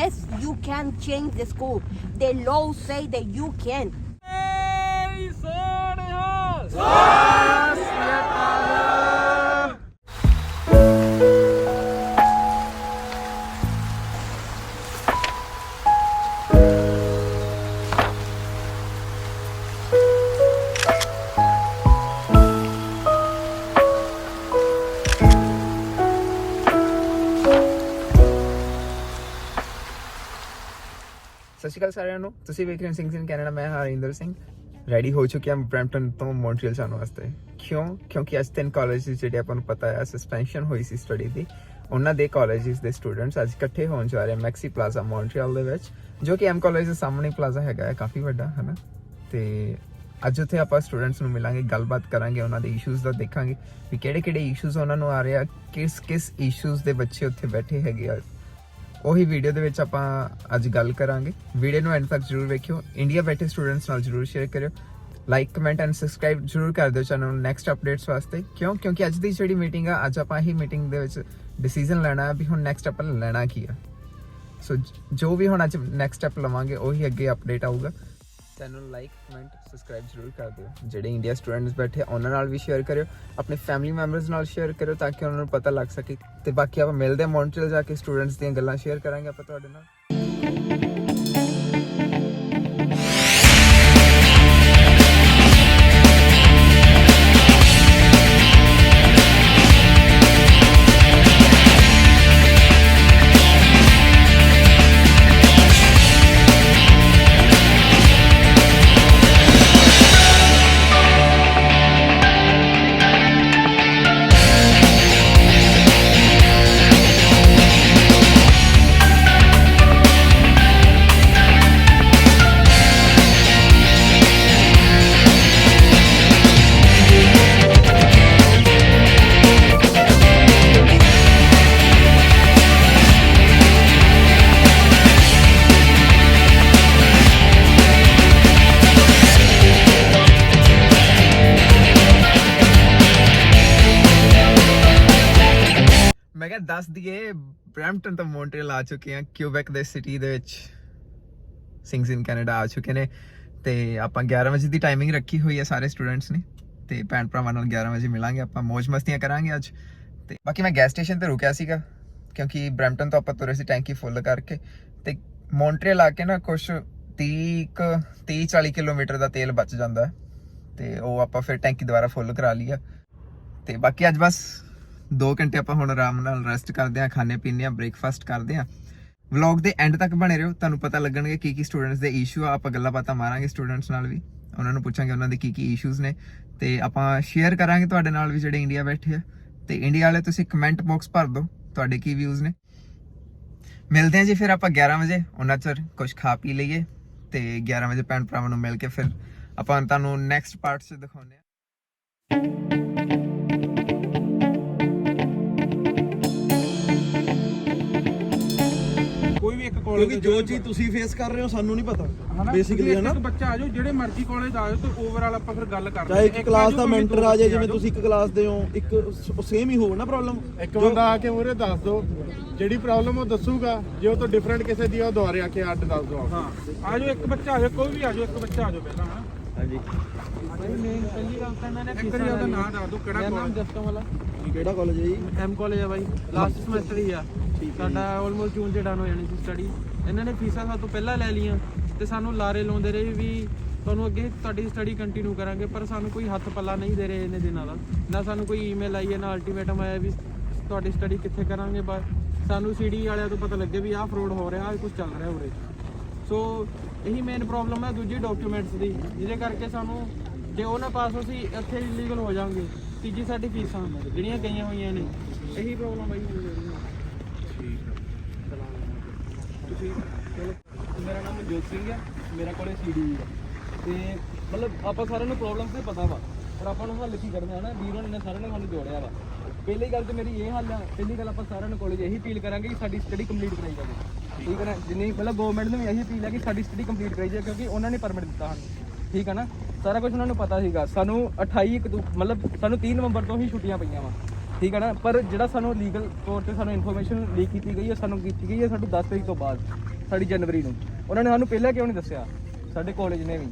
yes, you can change the school. The law say that you can. ਸਤਿ ਸ਼੍ਰੀ ਅਕਾਲ ਸਾਰਿਆਂ ਨੂੰ। ਤੁਸੀਂ ਵੇਖ ਰਹੇ ਹੋ ਸਿੰਗਸ ਇਨ ਕੈਨੇਡਾ। ਮੈਂ ਹਰਿੰਦਰ ਸਿੰਘ ਰੈਡੀ ਹੋ ਚੁੱਕਿਆ ਬਰੈਂਪਟਨ ਤੋਂ ਮੌਂਟਰੀਅਲ ਜਾਣ ਵਾਸਤੇ। ਕਿਉਂਕਿ ਅੱਜ 3 ਕਾਲਜ ਜਿਹੜੇ ਆਪਾਂ ਨੂੰ ਪਤਾ ਹੈ ਸਸਪੈਂਸ਼ਨ ਹੋਈ ਸੀ ਸਟੱਡੀ ਦੀ, ਉਹਨਾਂ ਦੇ ਕਾਲਜਿਸ ਦੇ ਸਟੂਡੈਂਟਸ ਅੱਜ ਇਕੱਠੇ ਹੋਣ ਜਾ ਰਹੇ ਮੈਕਸੀ ਪਲਾਜ਼ਾ ਮੌਂਟਰੀਅਲ ਦੇ ਵਿੱਚ, ਜੋ ਕਿ ਐਮ ਕਾਲਜ ਦੇ ਸਾਹਮਣੇ ਪਲਾਜ਼ਾ ਹੈਗਾ ਹੈ, ਕਾਫੀ ਵੱਡਾ ਹੈ ਨਾ। ਤੇ ਅੱਜ ਉੱਥੇ ਆਪਾਂ ਸਟੂਡੈਂਟਸ ਨੂੰ ਮਿਲਾਂਗੇ, ਗੱਲਬਾਤ ਕਰਾਂਗੇ, ਉਹਨਾਂ ਦੇ ਇਸ਼ੂਜ਼ ਦਾ ਦੇਖਾਂਗੇ ਵੀ ਕਿਹੜੇ ਇਸ਼ੂਜ਼ ਉਹਨਾਂ ਨੂੰ ਆ ਰਹੇ ਆ, ਕਿਸ ਇਸ਼ੂਜ਼ ਦੇ ਬੱਚੇ ਉੱਥੇ ਬੈਠੇ ਹੈਗੇ ਆ। ਉਹੀ ਵੀਡੀਓ ਦੇ ਵਿੱਚ ਆਪਾਂ ਅੱਜ ਗੱਲ ਕਰਾਂਗੇ। ਵੀਡੀਓ ਨੂੰ ਐਂਡ ਤੱਕ ਜ਼ਰੂਰ ਵੇਖਿਓ। ਇੰਡੀਆ ਬੈਠੇ ਸਟੂਡੈਂਟਸ ਨਾਲ ਜ਼ਰੂਰ ਸ਼ੇਅਰ ਕਰਿਓ। ਲਾਈਕ ਕਮੈਂਟ ਐਂਡ ਸਬਸਕ੍ਰਾਈਬ ਜ਼ਰੂਰ ਕਰ ਦਿਓ ਚੈਨਲ ਨੂੰ ਨੈਕਸਟ ਅਪਡੇਟਸ ਵਾਸਤੇ। ਕਿਉਂਕਿ ਅੱਜ ਦੀ ਜਿਹੜੀ ਮੀਟਿੰਗ ਆ, ਅੱਜ ਆਪਾਂ ਇਹੀ ਮੀਟਿੰਗ ਦੇ ਵਿੱਚ ਡਿਸੀਜਨ ਲੈਣਾ ਹੈ ਵੀ ਹੁਣ ਨੈਕਸਟ ਆਪਾਂ ਲੈਣਾ ਕੀ ਆ। ਸੋ ਜੋ ਵੀ ਹੁਣ ਅੱਜ ਨੈਕਸਟ ਸਟੈਪ ਲਵਾਂਗੇ ਉਹੀ ਅੱਗੇ ਅਪਡੇਟ ਆਊਗਾ। ਚੈਨਲ ਨੂੰ ਲਾਈਕ ਕਮੈਂਟ ਸਬਸਕ੍ਰਾਈਬ ਜ਼ਰੂਰ ਕਰ ਦਿਓ। ਜਿਹੜੇ ਇੰਡੀਆ ਸਟੂਡੈਂਟਸ ਬੈਠੇ ਉਹਨਾਂ ਨਾਲ ਵੀ ਸ਼ੇਅਰ ਕਰਿਓ, ਆਪਣੇ ਫੈਮਿਲੀ ਮੈਂਬਰਸ ਨਾਲ ਸ਼ੇਅਰ ਕਰਿਓ ਤਾਂ ਕਿ ਉਹਨਾਂ ਨੂੰ ਪਤਾ ਲੱਗ ਸਕੇ। ਤੇ ਬਾਕੀ ਆਪਾਂ ਮਿਲਦੇ ਹਾਂ ਮੌਂਟਰੀਅਲ ਜਾ ਕੇ, ਸਟੂਡੈਂਟਸ ਦੀਆਂ ਗੱਲਾਂ ਸ਼ੇਅਰ ਕਰਾਂਗੇ ਆਪਾਂ ਤੁਹਾਡੇ ਨਾਲ। ਮੈਂ ਕਿਹਾ ਦੱਸ ਦਈਏ, ਬਰੈਂਪਟਨ ਤੋਂ ਮੌਂਟਰੀਅਲ ਆ ਚੁੱਕੇ ਆ, ਕਿਊਬੈਕ ਦੇ ਸਿਟੀ ਦੇ ਵਿੱਚ ਸਿੰਗਸ ਇਨ ਕੈਨੇਡਾ ਆ ਚੁੱਕੇ ਨੇ। ਤੇ ਆਪਾਂ 11 ਵਜੇ ਦੀ ਟਾਈਮਿੰਗ ਰੱਖੀ ਹੋਈ ਹੈ ਸਾਰੇ ਸਟੂਡੈਂਟਸ ਨੇ, ਤੇ ਭੈਣ ਭਰਾਵਾਂ ਨਾਲ 11 ਵਜੇ ਮਿਲਾਂਗੇ, ਆਪਾਂ ਮੌਜ ਮਸਤੀਆਂ ਕਰਾਂਗੇ ਅੱਜ। ਤੇ ਬਾਕੀ ਮੈਂ ਗੈਸ ਸਟੇਸ਼ਨ ਤੇ ਰੁਕਿਆ ਸੀਗਾ ਕਿਉਂਕਿ ਬਰੈਂਪਟਨ ਤੋਂ ਆਪਾਂ ਤੁਰੇ ਸੀ ਟੈਂਕੀ ਫੁੱਲ ਕਰਕੇ, ਤੇ ਮੌਂਟਰੀਅਲ ਆ ਕੇ ਨਾ ਕੁਛ 30-40 ਕਿਲੋਮੀਟਰ ਦਾ ਤੇਲ ਬਚ ਜਾਂਦਾ ਹੈ, ਤੇ ਉਹ ਆਪਾਂ ਫਿਰ ਟੈਂਕੀ ਦੁਬਾਰਾ ਫੁੱਲ ਕਰਾ ਲਈ ਆ। ਤੇ ਬਾਕੀ ਅੱਜ ਬਸ 2 ਘੰਟੇ ਆਪਾਂ ਹੁਣ ਆਰਾਮ ਨਾਲ ਰੈਸਟ ਕਰਦੇ ਹਾਂ, ਖਾਣੇ ਪੀਣੇ ਆ, ਬ੍ਰੇਕਫਾਸਟ ਕਰਦੇ ਹਾਂ। ਵਲੌਗ ਦੇ ਐਂਡ ਤੱਕ ਬਣੇ ਰਹੋ, ਤੁਹਾਨੂੰ ਪਤਾ ਲੱਗਣਗੇ ਕੀ ਸਟੂਡੈਂਟਸ ਦੇ ਇਸ਼ੂ ਆ। ਆਪਾਂ ਗੱਲਾਂ ਬਾਤਾਂ ਮਾਰਾਂਗੇ ਸਟੂਡੈਂਟਸ ਨਾਲ ਵੀ, ਉਹਨਾਂ ਨੂੰ ਪੁੱਛਾਂਗੇ ਉਹਨਾਂ ਦੇ ਕੀ ਇਸ਼ੂਜ਼ ਨੇ, ਤੇ ਆਪਾਂ ਸ਼ੇਅਰ ਕਰਾਂਗੇ ਤੁਹਾਡੇ ਨਾਲ ਵੀ ਜਿਹੜੇ ਇੰਡੀਆ ਬੈਠੇ ਆ। ਤੇ ਇੰਡੀਆ ਵਾਲੇ ਤੁਸੀਂ ਕਮੈਂਟ ਬਾਕਸ ਭਰ ਦਿਓ ਤੁਹਾਡੇ ਕੀ ਵਿਊਜ਼ ਨੇ। ਮਿਲਦੇ ਹਾਂ ਜੀ ਫਿਰ ਆਪਾਂ 11 ਵਜੇ, ਉਹਨਾਂ ਚਿਰ ਕੁਝ ਖਾ ਪੀ ਲਈਏ, ਤੇ 11 ਵਜੇ ਭੈਣ ਭਰਾਵਾਂ ਨੂੰ ਮਿਲ ਕੇ ਫਿਰ ਆਪਾਂ ਤੁਹਾਨੂੰ ਨੈਕਸਟ ਪਾਰਟ 'ਚ ਦਿਖਾਉਂਦੇ ਹਾਂ। ਕਿਉਂਕਿ ਜੋ ਚੀਜ਼ ਤੁਸੀਂ ਫੇਸ ਕਰ ਰਹੇ ਹੋ ਸਾਨੂੰ ਨਹੀਂ ਪਤਾ ਬੇਸਿਕਲੀ, ਹੈ ਨਾ। ਇੱਕ ਬੱਚਾ ਆ ਜਾਓ, ਜਿਹੜੇ ਮਰਜ਼ੀ ਕਾਲਜ ਆ ਜਾਓ, ਤੇ ਓਵਰਆਲ ਆਪਾਂ ਫਿਰ ਗੱਲ ਕਰਦੇ ਹਾਂ। ਚਾਹੇ ਇੱਕ ਕਲਾਸ ਦਾ ਮੈਂਟਰ ਆ ਜਾਏ, ਜਿਵੇਂ ਤੁਸੀਂ ਇੱਕ ਕਲਾਸ ਦੇ ਹੋ, ਇੱਕ ਸੇਮ ਹੀ ਹੋਵੇ ਨਾ ਪ੍ਰੋਬਲਮ। ਇੱਕ ਬੰਦਾ ਆ ਕੇ ਮੂਹਰੇ ਦੱਸ ਦੋ ਜਿਹੜੀ ਪ੍ਰੋਬਲਮ ਉਹ ਦੱਸੂਗਾ, ਜੇ ਉਹ ਤੋਂ ਡਿਫਰੈਂਟ ਕਿਸੇ ਦੀ ਉਹ ਦੁਆਰੇ ਆ ਕੇ ਅੱਡ ਦੱਸ ਦੋ। ਹਾਂ ਆ ਜਾਓ, ਇੱਕ ਬੱਚਾ ਆ ਜਾਓ, ਕੋਈ ਵੀ ਆ ਜਾਓ, ਇੱਕ ਬੱਚਾ ਆ ਜਾਓ ਪਹਿਲਾਂ। ਹਾਂ ਹਾਂਜੀ, ਪਹਿਲੀ ਗੱਲ ਤਾਂ ਇਹਨਾਂ ਨੇ ਇੱਕ ਵਾਰੀ ਉਹਦਾ ਨਾਮ ਦੱਸ ਦਿਓ, ਕਿਹੜਾ ਕਾਲਜ? ਜਸਟਮ ਵਾਲਾ। ਕਿਹੜਾ ਕਾਲਜ ਹੈ ਜੀ? ਐਮ ਕਾਲਜ ਆ ਬਾਈ, ਲਾਸਟ ਸਮੈਸਟਰ ਹੀ ਆ ਸਾਡਾ, ਆਲਮੋਸਟ ਜੂਨ 'ਚ ਡਨ ਹੋ ਜਾਣੀ ਸੀ ਸਟੱਡੀ। ਇਹਨਾਂ ਨੇ ਫੀਸਾਂ ਸਾਡੇ ਤੋਂ ਪਹਿਲਾਂ ਲੈ ਲਈਆਂ ਤੇ ਸਾਨੂੰ ਲਾਰੇ ਲਾਉਂਦੇ ਰਹੇ ਵੀ ਤੁਹਾਨੂੰ ਅੱਗੇ ਤੁਹਾਡੀ ਸਟੱਡੀ ਕੰਟੀਨਿਊ ਕਰਾਂਗੇ, ਪਰ ਸਾਨੂੰ ਕੋਈ ਹੱਥ ਪੱਲਾ ਨਹੀਂ ਦੇ ਰਹੇ ਇੰਨੇ ਦਿਨਾਂ ਦਾ। ਨਾ ਸਾਨੂੰ ਕੋਈ ਈਮੇਲ ਆਈ ਹੈ, ਨਾ ਅਲਟੀਮੇਟਮ ਆਇਆ ਵੀ ਤੁਹਾਡੀ ਸਟੱਡੀ ਕਿੱਥੇ ਕਰਾਂਗੇ। ਬਸ ਸਾਨੂੰ CD ਵਾਲਿਆਂ ਤੋਂ ਪਤਾ ਲੱਗੇ ਵੀ ਆਹ ਫਰੋਡ ਹੋ ਰਿਹਾ, ਆਹ ਕੁਝ ਚੱਲ ਰਿਹਾ ਉਰੇ। ਸੋ ਇਹੀ ਮੇਨ ਪ੍ਰੋਬਲਮ ਹੈ ਦੂਜੀ ਡਾਕੂਮੈਂਟਸ ਦੀ, ਜਿਹਦੇ ਕਰਕੇ ਸਾਨੂੰ ਜੇ ਉਹ ਨਾ ਪਾਸ ਹੋ ਅਸੀਂ ਇੱਥੇ ਇਲੀਗਲ ਹੋ ਜਾਵਾਂਗੇ। ਤੀਜੀ ਸਾਡੀ ਫੀਸਾਂ ਜਿਹੜੀਆਂ ਗਈਆਂ ਹੋਈਆਂ ਨੇ, ਇਹੀ ਪ੍ਰੋਬਲਮ ਆਈ ਹੋਈ ਹੈ। ਤੁਸੀਂ ਚਲੋ, ਮੇਰਾ ਨਾਮ ਮਨਜੋਤ ਸਿੰਘ ਹੈ, ਮੇਰਾ ਕੋਲੇ CD ਹੈ, ਤੇ ਮਤਲਬ ਆਪਾਂ ਸਾਰਿਆਂ ਨੂੰ ਪ੍ਰੋਬਲਮ ਤੇ ਪਤਾ ਵਾ, ਪਰ ਆਪਾਂ ਨੂੰ ਹੱਲ ਕੀ ਕਰਨਾ ਹੈ ਨਾ। ਵੀਰਾਂ ਨੇ ਸਾਰਿਆਂ ਨੇ ਸਾਨੂੰ ਜੋੜਿਆ ਵਾ। ਪਹਿਲੀ ਗੱਲ ਤੇ ਮੇਰੀ ਇਹ ਹੱਲ ਆ, ਪਹਿਲੀ ਗੱਲ ਆਪਾਂ ਸਾਰਿਆਂ ਨੂੰ ਕਾਲਜ ਇਹੀ ਅਪੀਲ ਕਰਾਂਗੇ ਕਿ ਸਾਡੀ ਸਟੱਡੀ ਕੰਪਲੀਟ ਕਰਾਈ ਜਾਵੇ, ਠੀਕ ਹੈ ਨਾ। ਜਿੰਨੀ ਮਤਲਬ ਗਵਰਨਮੈਂਟ ਨੂੰ ਵੀ ਇਹੀ ਅਪੀਲ ਹੈ ਕਿ ਸਾਡੀ ਸਟੱਡੀ ਕੰਪਲੀਟ ਕਰਾਈ ਜਾਵੇ, ਕਿਉਂਕਿ ਉਹਨਾਂ ਨੇ ਪਰਮਿਟ ਦਿੱਤਾ ਸਾਨੂੰ, ਠੀਕ ਹੈ ਨਾ। ਸਾਰਾ ਕੁਝ ਉਹਨਾਂ ਨੂੰ ਪਤਾ ਸੀਗਾ। ਸਾਨੂੰ 28 ਮਤਲਬ ਸਾਨੂੰ 3 ਨਵੰਬਰ ਤੋਂ ਹੀ ਛੁੱਟੀਆਂ ਪਈਆਂ ਵਾ, ਠੀਕ ਹੈ ਨਾ। ਪਰ ਜਿਹੜਾ ਸਾਨੂੰ ਲੀਗਲ ਤੌਰ ਤੇ ਸਾਨੂੰ ਇਨਫੋਰਮੇਸ਼ਨ ਲੀਕ ਕੀਤੀ ਗਈ ਹੈ, ਸਾਨੂੰ ਕੀਤੀ ਗਈ ਹੈ ਸਾਡੀ 10 ਤਰੀਕ ਤੋਂ ਬਾਅਦ, ਸਾਡੀ ਜਨਵਰੀ ਨੂੰ, ਉਹਨਾਂ ਨੇ ਸਾਨੂੰ ਪਹਿਲਾਂ ਕਿਉਂ ਨਹੀਂ ਦੱਸਿਆ? ਸਾਡੇ ਕਾਲਜ ਨੇ ਵੀ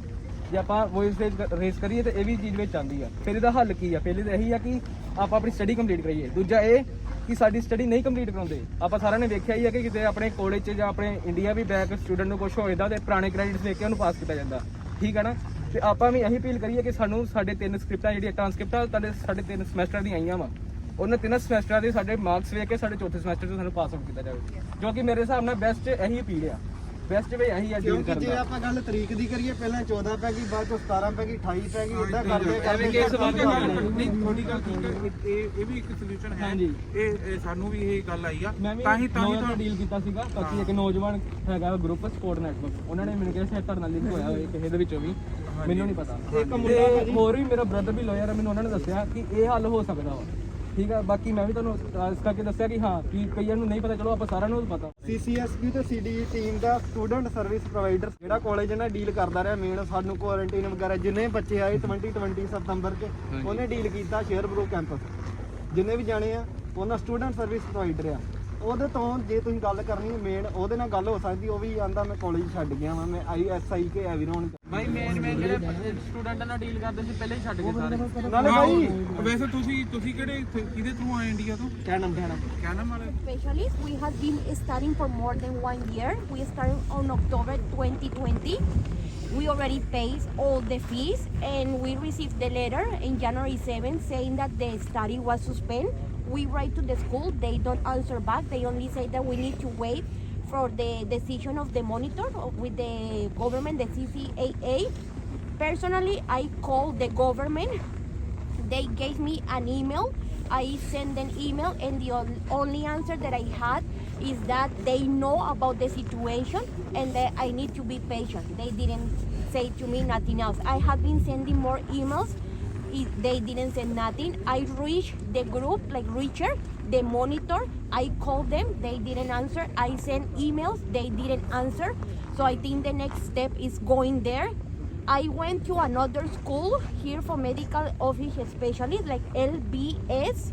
ਜੇ ਆਪਾਂ ਵੌਇਸ ਰੇਸ ਕਰੀਏ ਤੇ ਇਹ ਵੀ ਚੀਜ਼ ਵਿੱਚ ਆਉਂਦੀ ਆ। ਫਿਰ ਇਹਦਾ ਹੱਲ ਕੀ ਆ? ਪਹਿਲੇ ਤਾਂ ਇਹੀ ਆ ਕਿ ਆਪਾਂ ਆਪਣੀ ਸਟੱਡੀ ਕੰਪਲੀਟ ਕਰੀਏ। ਦੂਜਾ ਇਹ ਕਿ ਸਾਡੀ ਸਟੱਡੀ ਨਹੀਂ ਕੰਪਲੀਟ ਕਰਾਉਂਦੇ। ਆਪਾਂ ਸਾਰਿਆਂ ਨੇ ਵੇਖਿਆ ਹੀ ਆ ਕਿ ਕਿਤੇ ਆਪਣੇ ਕਾਲਜ 'ਚ ਜਾਂ ਆਪਣੇ ਇੰਡੀਆ ਵੀ ਬੈਕ ਸਟੂਡੈਂਟ ਨੂੰ ਕੁਝ ਹੋ ਜਾਂਦਾ ਤੇ ਪੁਰਾਣੇ ਕ੍ਰੈਡਿਟਸ ਵੇਖ ਕੇ ਉਹਨੂੰ ਪਾਸ ਕੀਤਾ ਜਾਂਦਾ, ਠੀਕ ਹੈ ਨਾ। ਤੇ ਆਪਾਂ ਵੀ ਇਹੀ ਅਪੀਲ ਕਰੀਏ ਕਿ ਸਾਨੂੰ ਸਾਡੇ 3 ਸਕ੍ਰਿਪਟਾਂ ਜਿਹੜੀਆਂ ਟ੍ਰਾਂਸਕ੍ਰਿਪਟਾਂ ਤੁਹਾਡੇ ਸਾਡੇ 3 ਸਮੈਸਟਰ ਦੀਆਂ ਆਈਆਂ ਵਾ, ਉਹਨਾਂ 3 ਸਮੈਸਟਰਾਂ ਦੇ ਸਾਡੇ ਮਾਰਕਸ ਵੇਖ ਕੇ ਸਾਡੇ ਚੌਥੇ ਸਮੈਸਟਰ 'ਚ ਸਾਨੂੰ ਪਾਸ ਆਊਟ ਕੀਤਾ ਜਾਵੇ, ਜੋ ਕਿ ਮੇਰੇ ਹਿਸਾਬ ਨਾਲ ਬੈਸਟ ਇਹੀ ਅਪੀਲ ਆ। ਬੈਸਟ ਵੇ ਇਹੀ ਆ ਡੀਲ ਕਿਉਂਕਿ ਕਰਨ ਜੇ ਦਾ। ਆਪਾਂ ਗੱਲ ਤਰੀਕ ਦੀ ਕਰੀਏ, ਪਹਿਲਾਂ 14 ਪੈ ਗਈ, ਬਾਅਦ ਚੋਂ 17 ਪੈ ਗਈ, 28 ਪੈ ਗਈ, ਇਦਾਂ ਕਰਦੇ ਐਵੇਂ ਕੇਸ ਵੱਧ ਨਹੀਂ ਥੋੜੀ ਗੱਲ ਠੀਕ ਹੈ, ਇਹ ਵੀ ਇੱਕ ਸੋਲੂਸ਼ਨ ਹੈ। ਹਾਂਜੀ। ਇਹ ਸਾਨੂੰ ਵੀ ਇਹ ਗੱਲ ਆਈ ਆ, ਮੈਂ ਵੀ ਤਾਂ ਹੀ ਤਾਂ ਡੀਲ ਕੀਤਾ ਸੀਗਾ। ਬਾਕੀ ਇੱਕ ਨੌਜਵਾਨ ਹੈਗਾ ਗਰੁੱਪ ਸਪੋਰਟ ਨੈਟਵਰਕ, ਉਹਨਾਂ ਨੇ ਮੈਨੂੰ ਕਿਹਾ ਸ਼ਾਇਦ ਤੁਹਾਡੇ ਨਾਲ ਲਿੰਕ ਹੋਇਆ ਹੋਵੇ ਕਿਸੇ ਦੇ ਵਿੱਚੋਂ ਵੀ, ਮੈਨੂੰ ਨਹੀਂ ਪਤਾ। ਤੇ ਹੋਰ ਵੀ ਮੇਰਾ ਬ੍ਰਦਰ ਵੀ ਲਾਇਰ ਹੈ, ਮੈਨੂੰ ਉਹਨਾਂ ਨੇ ਦੱਸਿਆ ਕਿ ਇਹ ਹੱਲ ਹੋ ਸਕਦਾ ਵਾ, ਠੀਕ ਆ। ਬਾਕੀ ਮੈਂ ਵੀ ਤੁਹਾਨੂੰ ਇਸ ਕਰਕੇ ਦੱਸਿਆ ਕਿ ਹਾਂ ਕਿ ਕਈਆਂ ਨੂੰ ਨਹੀਂ ਪਤਾ, ਚਲੋ ਆਪਾਂ ਸਾਰਿਆਂ ਨੂੰ ਪਤਾ। CCSB ਤੇ CDE ਟੀਮ ਦਾ ਸਟੂਡੈਂਟ ਸਰਵਿਸ ਪ੍ਰੋਵਾਈਡਰ ਜਿਹੜਾ ਕਾਲਜ ਨਾਲ ਡੀਲ ਕਰਦਾ ਰਿਹਾ ਮੇਨ, ਸਾਨੂੰ ਕੁਆਰੰਟਾਈਨ ਵਗੈਰਾ ਜਿੰਨੇ ਬੱਚੇ ਆਏ 2020 ਸਤੰਬਰ 'ਚ ਉਹਨੇ ਡੀਲ ਕੀਤਾ। ਸ਼ੇਅਰਬਰੋ ਕੈਂਪਸ ਜਿੰਨੇ ਵੀ ਜਾਣੇ ਆ ਉਹਨਾਂ ਸਟੂਡੈਂਟ ਸਰਵਿਸ ਪ੍ਰੋਵਾਈਡਰ ਆ। ਉਹਦੇ ਤੋਂ ਜੇ ਤੁਸੀਂ ਗੱਲ ਕਰਨੀ ਮੇਨ ਉਹਦੇ ਨਾਲ ਗੱਲ ਹੋ ਸਕਦੀ। ਉਹ ਵੀ ਆਂਦਾ ਮੈਂ ਕਾਲਜ ਛੱਡ ਗਿਆ ਵਾਂ, ਮੈਂ ISI ਕੇ ਐਵੀਰੋਨ ਬਾਈ ਮੇਨ ਜਿਹੜੇ ਸਟੂਡੈਂਟਾਂ ਨਾਲ ਡੀਲ ਕਰਦੇ ਸੀ ਪਹਿਲੇ ਹੀ ਛੱਡ ਗਏ ਸਾਰੇ। ਨਾਲੇ ਭਾਈ ਵੈਸੇ ਤੁਸੀਂ ਕਿਹੜੇ ਕਿਹਦੇ ਥਰੂ ਆਏ ਇੰਡੀਆ ਤੋਂ? ਕਿਆ ਨਾਮ ਵਾਲੇ? Specialists, we have been studying for more than 1 year. We started on October 2020. We already paid all the fees and we received the letter in January 7th saying that the study was suspended. We write to the school, they don't answer back. They only say that we need to wait for the decision of the monitor with the government, the CCAA. Personally, I called the government. They gave me an email. I sent an email and the only answer that I had is that they know about the situation and that I need to be patient. They didn't say to me nothing else. I have been sending more emails. They didn't say nothing. I reached the group, like Richard, the monitor. I called them. They didn't answer. I sent emails. They didn't answer. So I think the next step is going there. I went to another school here for medical office specialists, like LBS.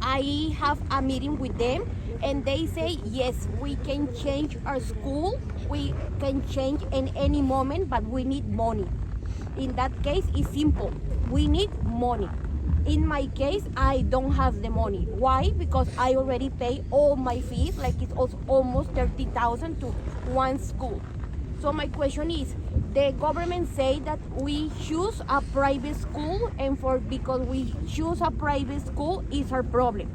I have a meeting with them and they say, yes, we can change our school. We can change in any moment, but we need money. In that case, it's simple. We need money. In my case, I don't have the money. Why? Because I already pay all my fees, like it's also almost 30,000 to one school. So my question is, the government say that we choose a private school and because we choose a private school is our problem.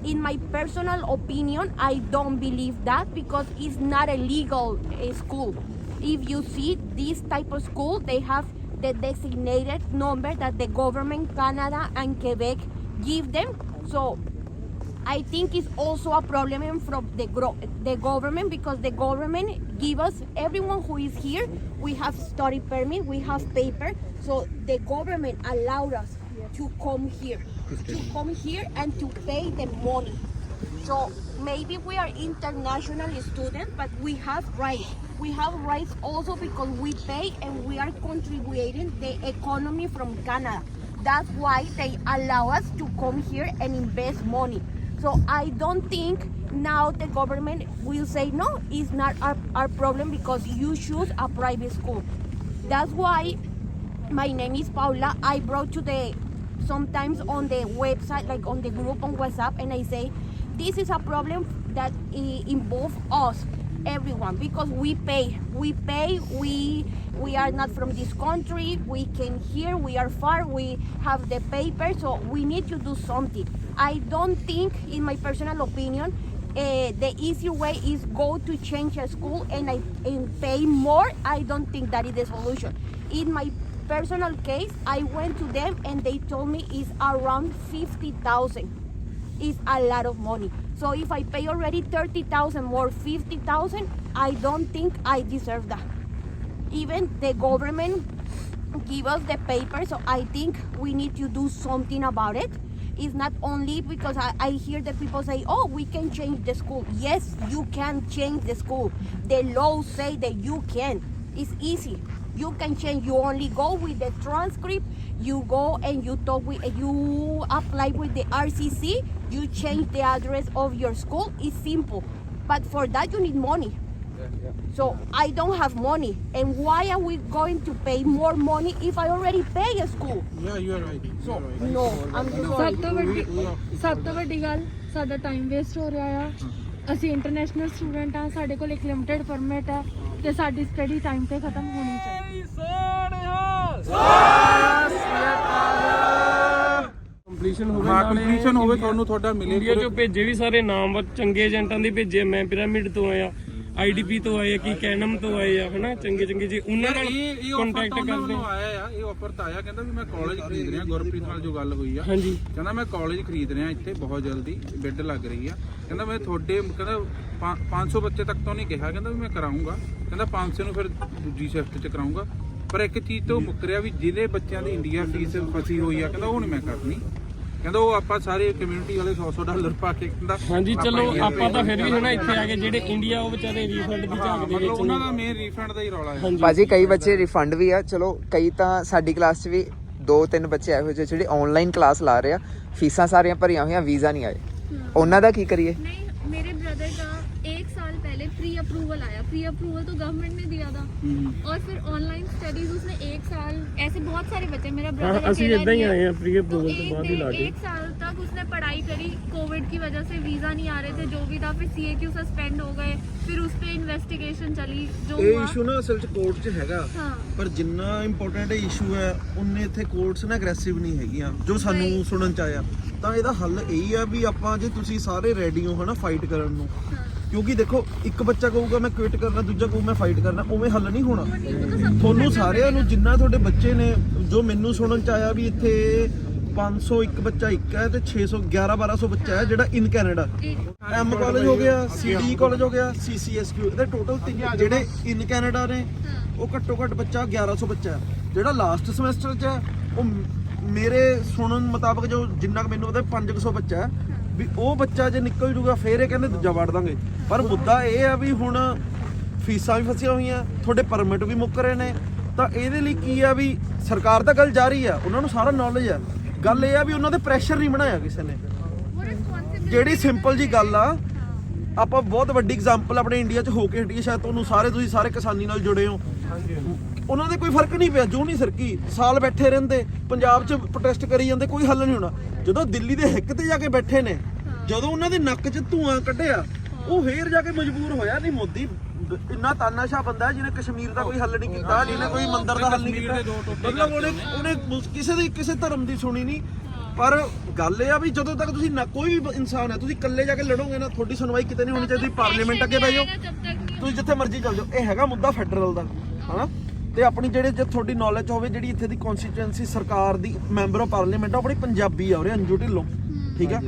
In my personal opinion, I don't believe that because it's not a legal school. If you see this type of school, they have the designated number that the government, Canada and Quebec give them. So I think it's also a problem from the government because the government give us, everyone who is here, we have study permit, we have paper. So the government allowed us to come here and to pay the money. So maybe we are international students, but we have rights. We have rights also because we pay and we are contributing the economy from Canada. That's why they allow us to come here and invest money. So I don't think now the government will say, no, it's not our problem because you choose a private school. That's why my name is Paula. I brought to sometimes on the website, like on the group on WhatsApp, and I say, this is a problem that involves us, everyone, because we pay, we are not from this country, we came here, we are far, we have the paper, so we need to do something. I don't think, in my personal opinion, the easy way is go to change a school and pay more. I don't think that is the solution. In my personal case, I went to them and they told me it's around 50,000. It's a lot of money. So if I pay already 30,000 more 50,000, I don't think I deserve that. Even the government give us the paper, so I think we need to do something about it. It's not only because I hear the people say, oh, we can change the school. Yes, you can change the school. The law say that you can. It's easy. You can change. You only go with the transcript. You go and you talk with, you apply with the RCC. You change the address of your school. It's simple. But for that, you need money. So I don't have money. And why are we going to pay more money if I already pay a school? Yeah, you are right. So no, I'm sorry. ਸਭ ਤੋਂ ਵੱਡੀ ਗੱਲ ਸਾਡਾ time waste ਹੋ ਰਿਹਾ ਆ। ਅਸੀਂ international student ਆ, ਸਾਡੇ ਕੋਲ ਇੱਕ ਲਿਮਿਟਿਡ ਪਰਮਿਟ ਹੈ ਤੇ ਸਾਡੀ ਸਟੱਡੀ ਟਾਈਮ ਤੇ ਖਤਮ ਹੋਣੀ ਚਾਹੀਦੀ। ਕੰਪਲੀਸ਼ਨ ਹੋਵੇ ਹਾਂ ਕੰਪਲੀਸ਼ਨ ਹੋਵੇ ਤੁਹਾਨੂੰ ਤੁਹਾਡਾ ਮਿਲੇ। ਇੰਡੀਆ ਚੋਂ ਭੇਜੇ ਵੀ ਸਾਰੇ ਨਾਮ ਚੰਗੇ ਏਜੰਟਾਂ ਦੇ ਭੇਜੇ। ਮੈਂ ਪਿਰਾਮਿਡ ਤੋਂ ਆਇਆ, ਆਈਡੀਪੀ ਤੋਂ ਆਏ, ਕੀ ਕੈਨਮ ਤੋਂ ਆਏ ਆ, ਹਨਾ ਚੰਗੇ ਚੰਗੇ ਜੀ ਉਹਨਾਂ ਨਾਲ ਇਹ ਕੰਟੈਕਟ ਕੰਟੈਕਟ ਕਰਦੇ। ਆਇਆ ਆ, ਇਹ ਆਫਰ ਤਾਂ ਆਇਆ, ਕਹਿੰਦਾ ਵੀ ਮੈਂ ਕਾਲਜ ਖਰੀਦ ਰਿਹਾ। ਗੁਰਪ੍ਰੀਤ ਨਾਲ ਜੋ ਗੱਲ ਹੋਈ ਆ, ਹਾਂਜੀ ਕਹਿੰਦਾ ਮੈਂ ਕਾਲਜ ਖਰੀਦ ਰਿਹਾ ਇੱਥੇ, ਬਹੁਤ ਜਲਦੀ ਬਿੱਡ ਲੱਗ ਰਹੀ ਆ। ਕਹਿੰਦਾ ਮੈਂ ਤੁਹਾਡੇ ਕਹਿੰਦਾ 500 ਬੱਚੇ ਤੱਕ ਤੋਂ ਨਹੀਂ ਕਿਹਾ, ਕਹਿੰਦਾ ਵੀ ਮੈਂ ਕਰਾਉਂਗਾ। ਕਹਿੰਦਾ 500 ਨੂੰ ਫਿਰ ਦੂਜੀ ਸ਼ਿਫਟ 'ਚ ਕਰਾਉਂਗਾ। ਪਰ ਇੱਕ ਚੀਜ਼ ਤੋਂ ਮੁੱਕਰਿਆ ਵੀ ਜਿਹਦੇ ਬੱਚਿਆਂ ਦੀ ਇੰਡੀਆ ਫੀਸ ਫਸੀ ਹੋਈ ਆ, ਕਹਿੰਦਾ ਉਹ ਨਹੀਂ ਮੈਂ ਕਰਨੀ। ਕਹਿੰਦਾ ਉਹ ਆਪਾਂ ਸਾਰੇ ਕਮਿਊਨਿਟੀ ਵਾਲੇ $100 ਪਾ ਕੇ ਕਹਿੰਦਾ ਹਾਂਜੀ ਚਲੋ ਆਪਾਂ ਤਾਂ ਫਿਰ ਵੀ ਹਨਾ ਇੱਥੇ ਆ ਕੇ ਜਿਹੜੇ ਇੰਡੀਆ ਉਹ ਵਿਚਾਰੇ ਰੀਫੰਡ ਦੀ ਝਾਕ ਦੇ ਵਿੱਚ ਉਹਨਾਂ ਦਾ ਮੇਨ ਰੀਫੰਡ ਦਾ ਹੀ ਰੌਲਾ ਹੈ। ਭਾਜੀ ਕਈ ਬੱਚੇ ਰਿਫੰਡ ਵੀ ਆ, ਚਲੋ ਕਈ ਤਾਂ ਸਾਡੀ ਕਲਾਸ 'ਚ ਵੀ 2-3 ਬੱਚੇ ਆਏ ਹੋਏ ਜਿਹੜੇ ਆਨਲਾਈਨ ਕਲਾਸ ਲਾ ਰਹੇ ਆ, ਫੀਸਾਂ ਸਾਰੀਆਂ ਭਰੀਆਂ ਹੋਈਆਂ, ਵੀਜ਼ਾ ਨਹੀਂ ਆਏ। ਉਹਨਾਂ ਦਾ ਕੀ ਕਰੀਏ? नहीं मेरे ब्रदर का 1 साल पहले प्री अप्रूवल आया। प्री अप्रूवल तो गवर्नमेंट ने दिया था और फिर ऑनलाइन स्टडीज उसने 1 साल, ऐसे बहुत सारे बच्चे, मेरा ब्रदर ਅਸੀਂ ਇਦਾਂ ਹੀ आए हैं प्री अप्रूवल ਤੋਂ ਬਾਅਦ ਹੀ ਲਾ ਕੇ। 1 साल तक उसने पढ़ाई करी, कोविड की वजह से वीजा नहीं आ रहे थे, जो भी था, फिर CAQ सस्पेंड हो गए, फिर उस पर इन्वेस्टिगेशन चली, जो ਇਹ हुआ। ਇਸ਼ੂ ਨਾ ਅਸਲ 'ਚ ਕੋਰਟ 'ਚ ਹੈਗਾ, हाँ ਪਰ ਜਿੰਨਾ ਇੰਪੋਰਟੈਂਟ ਇਸ਼ੂ ਹੈ ਉਨੇ ਇੱਥੇ ਕੋਰਟਸ ਨਾ ਅਗਰੈਸਿਵ ਨਹੀਂ ਹੈਗੀਆਂ ਜੋ ਸਾਨੂੰ ਸੁਣਨ 'ਚ ਆਇਆ। ਤਾਂ ਇਹਦਾ ਹੱਲ ਇਹੀ ਆ ਵੀ ਆਪਾਂ ਜੇ ਤੁਸੀਂ ਸਾਰੇ ਰੈਡੀ ਹੋ ਹਨਾ ਫਾਈਟ ਕਰਨ ਨੂੰ, ਕਿਉਂਕਿ ਦੇਖੋ ਇੱਕ ਬੱਚਾ ਕਹੂਗਾ ਮੈਂ ਕੁਇਟ ਕਰਨਾ, ਦੂਜਾ ਕਹੂ ਮੈਂ ਫਾਈਟ ਕਰਨਾ, ਉਵੇਂ ਹੱਲ ਨਹੀਂ ਹੋਣਾ। ਤੁਹਾਨੂੰ ਸਾਰਿਆਂ ਨੂੰ ਜਿੰਨਾ ਤੁਹਾਡੇ ਬੱਚੇ ਨੇ, ਜੋ ਮੈਨੂੰ ਸੁਣਨ 'ਚ ਆਇਆ ਵੀ ਇੱਥੇ 501 ਬੱਚਾ ਇੱਕ ਹੈ ਤੇ 611-1200 ਬੱਚਾ ਹੈ ਜਿਹੜਾ ਇਨ ਕੈਨੇਡਾ। ਐਮ ਕਾਲਜ ਹੋ ਗਿਆ, CD ਕਾਲਜ ਹੋ ਗਿਆ, CCSQ, ਇਹਦੇ ਟੋਟਲ 3 ਜਿਹੜੇ ਇਨ ਕੈਨੇਡਾ ਨੇ। ਉਹ ਘੱਟੋ ਘੱਟ ਬੱਚਾ 1100 ਬੱਚਾ ਹੈ। ਜਿਹੜਾ ਲਾਸਟ ਸਮੈਸਟਰ 'ਚ ਹੈ ਉਹ ਮੇਰੇ ਸੁਣਨ ਮੁਤਾਬਕ ਜੋ ਜਿੰਨਾ ਕੁ ਮੈਨੂੰ ਪਤਾ 500 ਬੱਚਾ ਹੈ ਵੀ ਉਹ ਬੱਚਾ ਜੇ ਨਿਕਲ ਜੂਗਾ ਫਿਰ ਇਹ ਕਹਿੰਦੇ ਦੂਜਾ ਵੜ ਦਾਂਗੇ। ਪਰ ਮੁੱਦਾ ਇਹ ਆ ਵੀ ਹੁਣ ਫੀਸਾਂ ਵੀ ਫਸੀਆਂ ਹੋਈਆਂ, ਤੁਹਾਡੇ ਪਰਮਿਟ ਵੀ ਮੁੱਕ ਰਹੇ ਨੇ। ਤਾਂ ਇਹਦੇ ਲਈ ਕੀ ਆ ਵੀ ਸਰਕਾਰ ਤਾਂ ਗੱਲ ਜਾਰੀ ਆ, ਉਹਨਾਂ ਨੂੰ ਸਾਰਾ ਨੌਲੇਜ ਆ। ਗੱਲ ਇਹ ਆ ਵੀ ਉਹਨਾਂ ਦੇ ਪ੍ਰੈਸ਼ਰ ਨਹੀਂ ਬਣਾਇਆ ਕਿਸੇ ਨੇ। वो responsibility ਜਿਹੜੀ ਸਿੰਪਲ ਜੀ ਗੱਲ ਆ, ਆਪਾਂ ਬਹੁਤ ਵੱਡੀ ਐਗਜ਼ਾਮਪਲ ਆਪਣੇ ਇੰਡੀਆ 'ਚ ਹੋ ਕੇ ਹਟੀ, ਸ਼ਾਇਦ ਤੁਸੀਂ ਸਾਰੇ ਕਿਸਾਨੀ ਨਾਲ ਜੁੜੇ ਹੋ। ਉਹਨਾਂ ਦੇ ਕੋਈ ਫਰਕ ਨਹੀਂ ਪਿਆ, ਜੋ ਨਹੀਂ ਸਰਕੀ ਸਾਲ ਬੈਠੇ ਰਹਿੰਦੇ, ਪੰਜਾਬ 'ਚ ਪ੍ਰੋਟੈਸਟ ਕਰੀ ਜਾਂਦੇ, ਕੋਈ ਹੱਲ ਨਹੀਂ ਹੋਣਾ। ਜਦੋਂ ਦਿੱਲੀ ਦੇ ਹਿੱਕ ਤੇ ਜਾ ਕੇ ਬੈਠੇ ਨੇ, ਜਦੋਂ ਉਹਨਾਂ ਦੇ ਨੱਕ 'ਚ ਧੂਆਂ ਕੱਢਿਆ, ਉਹ ਫੇਰ ਜਾ ਕੇ ਮਜਬੂਰ ਹੋਇਆ। ਨਹੀਂ ਮੋਦੀ ਇੰਨਾ ਤਾਨਾਸ਼ਾਹ ਬੰਦਾ ਹੈ ਜਿਹਨੇ ਕਸ਼ਮੀਰ ਦਾ ਕੋਈ ਹੱਲ ਨਹੀਂ ਕੀਤਾ, ਜਿਹਨੇ ਕੋਈ ਮੰਦਿਰ ਦਾ ਹੱਲ ਨਹੀਂ ਕੀਤਾ। ਮਤਲਬ ਉਹਨੇ ਕਿਸੇ ਧਰਮ ਦੀ ਸੁਣੀ ਨਹੀਂ। ਪਰ ਗੱਲ ਇਹ ਆ ਵੀ ਜਦੋਂ ਤੱਕ ਤੁਸੀਂ ਨਾ ਕੋਈ ਵੀ ਇਨਸਾਨ ਹੈ, ਤੁਸੀਂ ਇਕੱਲੇ ਜਾ ਕੇ ਲੜੋਗੇ ਨਾ, ਤੁਹਾਡੀ ਸੁਣਵਾਈ ਕਿਤੇ ਨਹੀਂ ਹੋਣੀ ਚਾਹੀਦੀ। ਪਾਰਲੀਮੈਂਟ ਅੱਗੇ ਬਹਿ ਜਾਓ, ਤੁਸੀਂ ਜਿੱਥੇ ਮਰਜ਼ੀ ਚੱਲ ਜਾਓ। ਇਹ ਹੈਗਾ ਮੁੱਦਾ ਫੈਡਰਲ ਦਾ, ਹਨਾ। ਤੇ ਆਪਣੀ ਜਿਹੜੇ ਜੇ ਤੁਹਾਡੀ ਨੌਲੇਜ ਹੋਵੇ, ਜਿਹੜੀ ਇੱਥੇ ਦੀ ਕਨਸਟੀਟੂਐਂਸੀ ਸਰਕਾਰ ਦੀ ਮੈਂਬਰ ਆਫ ਪਾਰਲੀਮੈਂਟ ਆਪਣੀ ਪੰਜਾਬੀ ਆ, ਉਰੇ ਅੰਜੂ ਢਿੱਲੋਂ, ਠੀਕ ਆ।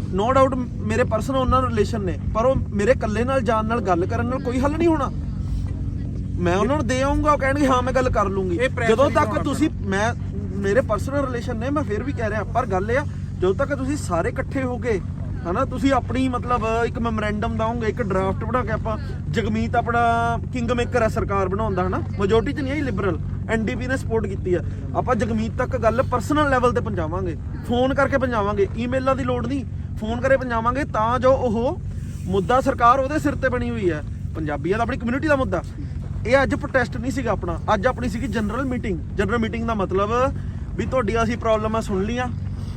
ਨੋ ਡਾਊਟ ਮੇਰੇ ਪਰਸਨਲ ਉਹਨਾਂ ਨਾਲ ਰਿਲੇਸ਼ਨ ਨੇ, ਪਰ ਉਹ ਮੇਰੇ ਇਕੱਲੇ ਨਾਲ ਜਾਣ ਨਾਲ ਗੱਲ ਕਰਨ ਨਾਲ ਕੋਈ ਹੱਲ ਨਹੀਂ ਹੋਣਾ। ਮੈਂ ਉਹਨਾਂ ਨੂੰ ਦੇ ਆਉਂਗਾ, ਉਹ ਕਹਿਣਗੇ ਹਾਂ ਮੈਂ ਗੱਲ ਕਰ ਲੂੰਗੀ। ਜਦੋਂ ਤੱਕ ਤੁਸੀਂ ਮੇਰੇ ਪਰਸਨਲ ਰਿਲੇਸ਼ਨ ਨੇ, ਮੈਂ ਫਿਰ ਵੀ ਕਹਿ ਰਿਹਾ। ਪਰ ਗੱਲ ਇਹ ਆ, ਜਦੋਂ ਤੱਕ ਤੁਸੀਂ ਸਾਰੇ ਇਕੱਠੇ ਹੋ ਗਏ ਹਨਾ, ਤੁਸੀਂ ਆਪਣੀ ਮਤਲਬ ਇੱਕ ਮੈਮੋਰੈਂਡਮ ਦਵਾਂਗੇ, ਇੱਕ ਡਰਾਫਟ ਬਣਾ ਕੇ। ਆਪਾਂ ਜਗਮੀਤ ਆਪਣਾ ਕਿੰਗ ਮੇਕਰ ਹੈ ਸਰਕਾਰ ਬਣਾਉਂਦਾ, ਹਨਾ, ਮੈਜੋਰਟੀ 'ਚ ਨਹੀਂ ਆਈ, ਲਿਬਰਲ NDP ਨੇ ਸਪੋਰਟ ਕੀਤੀ ਆ। ਆਪਾਂ ਜਗਮੀਤ ਤੱਕ ਗੱਲ ਪਰਸਨਲ ਲੈਵਲ ਤੇ ਪਹੁੰਚਾਵਾਂਗੇ, ਫੋਨ ਕਰਕੇ ਪਹੁੰਚਾਵਾਂਗੇ, ਈਮੇਲਾਂ ਦੀ ਲੋੜ ਨਹੀਂ, ਫੋਨ ਕਰਕੇ ਪਹੁੰਚਾਵਾਂਗੇ, ਤਾਂ ਜੋ ਉਹ ਮੁੱਦਾ ਸਰਕਾਰ ਉਹਦੇ ਸਿਰ ਤੇ ਬਣੀ ਹੋਈ ਹੈ, ਪੰਜਾਬੀਆਂ ਦਾ, ਆਪਣੀ ਕਮਿਊਨਿਟੀ ਦਾ ਮੁੱਦਾ। ਇਹ ਅੱਜ ਪ੍ਰੋਟੈਸਟ ਨਹੀਂ ਸੀਗਾ ਆਪਣਾ, ਅੱਜ ਆਪਣੀ ਸੀਗੀ ਜਨਰਲ ਮੀਟਿੰਗ। ਜਨਰਲ ਮੀਟਿੰਗ ਦਾ ਮਤਲਬ ਵੀ ਤੁਹਾਡੀਆਂ ਅਸੀਂ ਪ੍ਰੋਬਲਮਾਂ ਸੁਣ ਲਈਆਂ,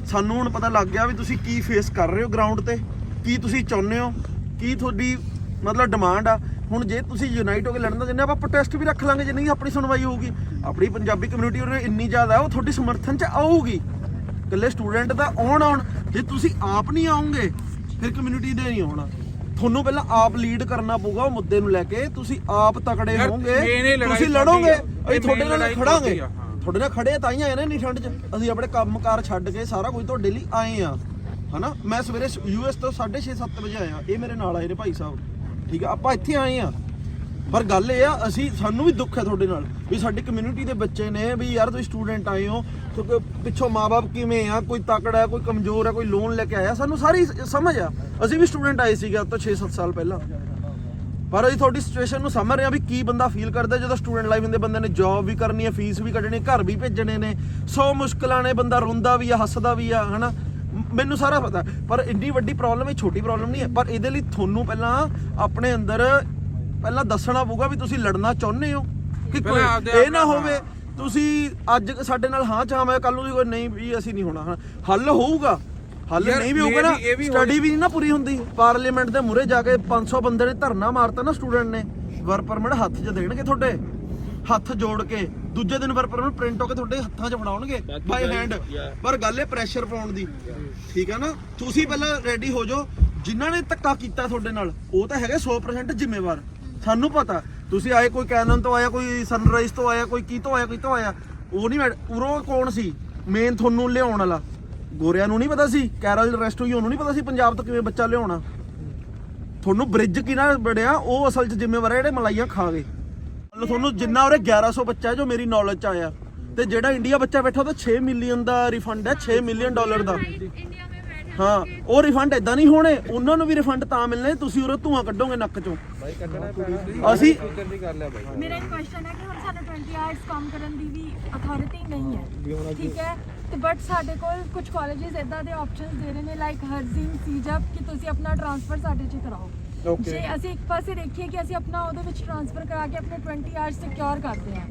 ਸਾਨੂੰ ਹੁਣ ਪਤਾ ਲੱਗ ਗਿਆ ਵੀ ਤੁਸੀਂ ਕੀ ਫੇਸ ਕਰ ਰਹੇ ਹੋ ਗਰਾਊਂਡ ਤੇ, ਕੀ ਤੁਸੀਂ ਚਾਹੁੰਦੇ ਹੋ, ਕੀ ਤੁਹਾਡੀ ਮਤਲਬ ਡਿਮਾਂਡ ਆ। ਹੁਣ ਜੇ ਤੁਸੀਂ ਯੂਨਾਈਟ ਹੋ ਕੇ ਲੜਨਾ ਚਾਹੁੰਦੇ, ਆਪਾਂ ਪ੍ਰੋਟੈਸਟ ਵੀ ਰੱਖ ਲਾਂਗੇ। ਜੇ ਨਹੀਂ ਆਪਣੀ ਸੁਣਵਾਈ ਹੋਊਗੀ, ਆਪਣੀ ਪੰਜਾਬੀ ਕਮਿਊਨਿਟੀ ਉਹਨੇ ਇੰਨੀ ਜ਼ਿਆਦਾ ਉਹ ਤੁਹਾਡੀ ਸਮਰਥਨ 'ਚ ਆਊਗੀ। ਇਕੱਲੇ ਸਟੂਡੈਂਟ ਦਾ ਆਉਣ ਜੇ ਤੁਸੀਂ ਆਪ ਨਹੀਂ ਆਉਂਗੇ, ਫਿਰ ਕਮਿਊਨਿਟੀ ਦੇ ਨਹੀਂ ਆਉਣਾ। ਤੁਹਾਨੂੰ ਪਹਿਲਾਂ ਆਪ ਲੀਡ ਕਰਨਾ ਪਊਗਾ ਉਹ ਮੁੱਦੇ ਨੂੰ ਲੈ ਕੇ। ਤੁਸੀਂ ਆਪ ਤਕੜੇ ਹੋਵੋਗੇ, ਤੁਸੀਂ ਲੜੋਗੇ, ਅਸੀਂ ਤੁਹਾਡੇ ਨਾਲ ਖੜਾਂਗੇ। ਤੁਹਾਡੇ ਨਾਲ ਖੜੇ ਤਾਂ ਹੀ ਆਏ ਨਾ ਇੰਨੀ ਠੰਡ 'ਚ। ਅਸੀਂ ਆਪਣੇ ਕੰਮਕਾਰ ਛੱਡ ਕੇ ਸਾਰਾ ਕੁਝ ਤੁਹਾਡੇ ਲਈ ਆਏ ਆ, ਹਨਾ। ਮੈਂ ਸਵੇਰੇ US ਤੋਂ 6:30-7 ਵਜੇ ਆਇਆ, ਇਹ ਮੇਰੇ ਨਾਲ ਆਏ ਨੇ ਭਾਈ ਸਾਹਿਬ, ਠੀਕ ਆ। ਆਪਾਂ ਇੱਥੇ ਆਏ ਆ, ਪਰ ਗੱਲ ਇਹ ਆ, ਸਾਨੂੰ ਵੀ ਦੁੱਖ ਹੈ ਤੁਹਾਡੇ ਨਾਲ ਵੀ ਸਾਡੀ ਕਮਿਊਨਿਟੀ ਦੇ ਬੱਚੇ ਨੇ, ਵੀ ਯਾਰ ਤੁਸੀਂ ਸਟੂਡੈਂਟ ਆਏ ਹੋ, ਕਿਉਂਕਿ ਪਿੱਛੋਂ ਮਾਪੇ ਕਿਵੇਂ ਆ, ਕੋਈ ਤਕੜਾ ਹੈ, ਕੋਈ ਕਮਜ਼ੋਰ ਹੈ, ਕੋਈ ਲੋਨ ਲੈ ਕੇ ਆਇਆ, ਸਾਨੂੰ ਸਾਰੀ ਸਮਝ ਆ। ਅਸੀਂ ਵੀ ਸਟੂਡੈਂਟ ਆਏ ਸੀਗੇ ਤੋਂ 6-7 ਸਾਲ ਪਹਿਲਾਂ, ਪਰ ਅਸੀਂ ਤੁਹਾਡੀ ਸਿਚੁਏਸ਼ਨ ਨੂੰ ਸਮਝ ਰਹੇ ਆ ਵੀ ਕੀ ਬੰਦਾ ਫੀਲ ਕਰਦਾ ਜਦੋਂ ਸਟੂਡੈਂਟ ਲਾਈਫ ਦੇ ਬੰਦੇ ਨੇ ਜੌਬ ਵੀ ਕਰਨੀ ਹੈ, ਫੀਸ ਵੀ ਕੱਢਣੀ, ਘਰ ਵੀ ਭੇਜਣੇ ਨੇ, 100 ਮੁਸ਼ਕਲਾਂ ਨੇ, ਬੰਦਾ ਰੋਂਦਾ ਵੀ ਆ, ਹੱਸਦਾ ਵੀ ਆ, ਹਨਾ। ਮੈਨੂੰ ਸਾਰਾ ਪਤਾ, ਪਰ ਇੰਨੀ ਵੱਡੀ ਪ੍ਰੋਬਲਮ ਇਹ ਛੋਟੀ ਪ੍ਰੋਬਲਮ ਨਹੀਂ ਹੈ। ਪਰ ਇਹਦੇ ਲਈ ਤੁਹਾਨੂੰ ਪਹਿਲਾਂ ਆਪਣੇ ਅੰਦਰ ਪਹਿਲਾਂ ਦੱਸਣਾ ਪਊਗਾ ਵੀ ਤੁਸੀਂ ਲੜਨਾ ਚਾਹੁੰਦੇ ਹੋ ਕਿ ਪਹਿਲਾਂ ਆਪਦੇ ਇਹ ਨਾ ਹੋਵੇ ਤੁਸੀਂ ਅੱਜ ਸਾਡੇ ਨਾਲ ਹਾਂ ਚਾਹਾਂ ਕੱਲ ਨੂੰ ਕੋਈ ਨਹੀਂ ਵੀ ਅਸੀਂ ਨਹੀਂ ਹੋਣਾ। ਹੱਲ ਹੋਊਗਾ, ਹੱਲ ਨਹੀਂ ਵੀ ਹੋਊਗਾ ਨਾ, ਸਟੱਡੀ ਵੀ ਨਹੀਂ ਨਾ ਪੂਰੀ ਹੁੰਦੀ। ਪਾਰਲੀਮੈਂਟ ਦੇ ਮੂਹਰੇ ਜਾ ਕੇ 500 ਬੰਦੇ ਨੇ ਧਰਨਾ ਮਾਰਤਾ ਨਾ ਸਟੂਡੈਂਟ ਨੇ, ਵਰਕ ਪਰਮਿਟ ਹੱਥ 'ਚ ਦੇਣਗੇ ਤੁਹਾਡੇ, ਹੱਥ ਜੋੜ ਕੇ ਦੂਜੇ ਦਿਨ ਵਰਕ ਪਰਮਿਟ ਪ੍ਰਿੰਟ ਹੋ ਕੇ ਤੁਹਾਡੇ ਹੱਥਾਂ 'ਚ ਫੜਾਉਣਗੇ ਬਾਈ ਹੈਂਡ। ਪਰ ਗੱਲ ਇਹ ਪ੍ਰੈਸ਼ਰ ਪਾਉਣ ਦੀ, ਠੀਕ ਹੈ ਨਾ। ਤੁਸੀਂ ਪਹਿਲਾਂ ਰੈਡੀ ਹੋ ਜਾਓ। ਜਿਨ੍ਹਾਂ ਨੇ ਧੱਕਾ ਕੀਤਾ ਤੁਹਾਡੇ ਨਾਲ ਉਹ ਤਾਂ ਹੈਗੇ 100% ਜ਼ਿੰਮੇਵਾਰ, ਸਾਨੂੰ ਪਤਾ। ਤੁਸੀਂ ਆਏ ਕੋਈ ਕੈਨਨ ਤੋਂ ਆਇਆ, ਕੋਈ ਸਨਰਾਈਜ਼ ਤੋਂ ਆਇਆ, ਕੋਈ ਕੀ ਤੋਂ ਆਇਆ, ਕੋਈ ਤੋਂ ਆਇਆ, ਉਹ ਨਹੀਂ ਉਰੋਂ ਕੌਣ ਸੀ ਮੇਨ ਤੁਹਾਨੂੰ ਲਿਆਉਣ ਵਾਲਾ? ਗੋਰਿਆਂ ਨੂੰ ਨਹੀਂ ਪਤਾ ਸੀ ਕੈਰਲ ਰੈਸਟ ਹੋਈ, ਉਹਨੂੰ ਨਹੀਂ ਪਤਾ ਸੀ ਪੰਜਾਬ ਤੋਂ ਕਿਵੇਂ ਬੱਚਾ ਲਿਆਉਣਾ। ਤੁਹਾਨੂੰ ਬ੍ਰਿਜ ਕਿਹਨਾਂ ਬੜਿਆ, ਉਹ ਅਸਲ 'ਚ ਜ਼ਿੰਮੇਵਾਰ ਹੈ ਜਿਹੜੇ ਮਲਾਈਆਂ ਖਾ ਗਏ। ਤੁਹਾਨੂੰ ਜਿੰਨਾ ਉਰੇ 1100 ਬੱਚਾ ਹੈ ਜੋ ਮੇਰੀ ਨੌਲੇਜ 'ਚ ਆਇਆ, ਤੇ ਜਿਹੜਾ ਇੰਡੀਆ ਬੱਚਾ ਬੈਠਾ ਉਹਦਾ 6 ਮਿਲੀਅਨ ਦਾ ਰਿਫੰਡ ਹੈ, $6 ਮਿਲੀਅਨ ਦਾ। ਹਾਂ, ਉਹ ਰਿਫੰਡ ਇਦਾਂ ਨਹੀਂ ਹੋਣੇ, ਉਹਨਾਂ ਨੂੰ ਵੀ ਰਿਫੰਡ ਤਾਂ ਮਿਲਣੇ ਤੁਸੀਂ ਉਰੇ ਧੂਆਂ ਕੱਢੋਗੇ ਨੱਕ 'ਚੋਂ। ਅਸੀਂ ਮੇਰਾ ਇੱਕ ਕੁਐਸਚਨ ਹੈ ਕਿ ਹੁਣ ਸਾਨੂੰ 20 ਆਵਰਸ ਕੰਮ ਕਰਨ ਦੀ ਵੀ ਅਥਾਰਟੀ ਨਹੀਂ ਹੈ, ਠੀਕ ਹੈ, ਤੇ ਬਟ ਸਾਡੇ ਕੋਲ ਕੁਝ ਕਾਲਜਸ ਇਦਾਂ ਦੇ ਆਪਸ਼ਨਸ ਦੇ ਰਹੇ ਨੇ ਲਾਈਕ ਹਰਜ਼ੀਨ ਸੀਜਪ ਕਿ ਤੁਸੀਂ ਆਪਣਾ ਟ੍ਰਾਂਸਫਰ ਸਾਡੇ 'ਚ ਕਰਾਓ। ਜੇ ਅਸੀਂ ਇੱਕ ਪਾਸੇ ਦੇਖੀਏ ਕਿ ਅਸੀਂ ਆਪਣਾ ਉਹਦੇ ਵਿੱਚ ਟ੍ਰਾਂਸਫਰ ਕਰਾ ਕੇ ਆਪਣੇ 20 ਆਵਰਸ ਸਿਕਿਉਰ ਕਰਦੇ ਹਾਂ,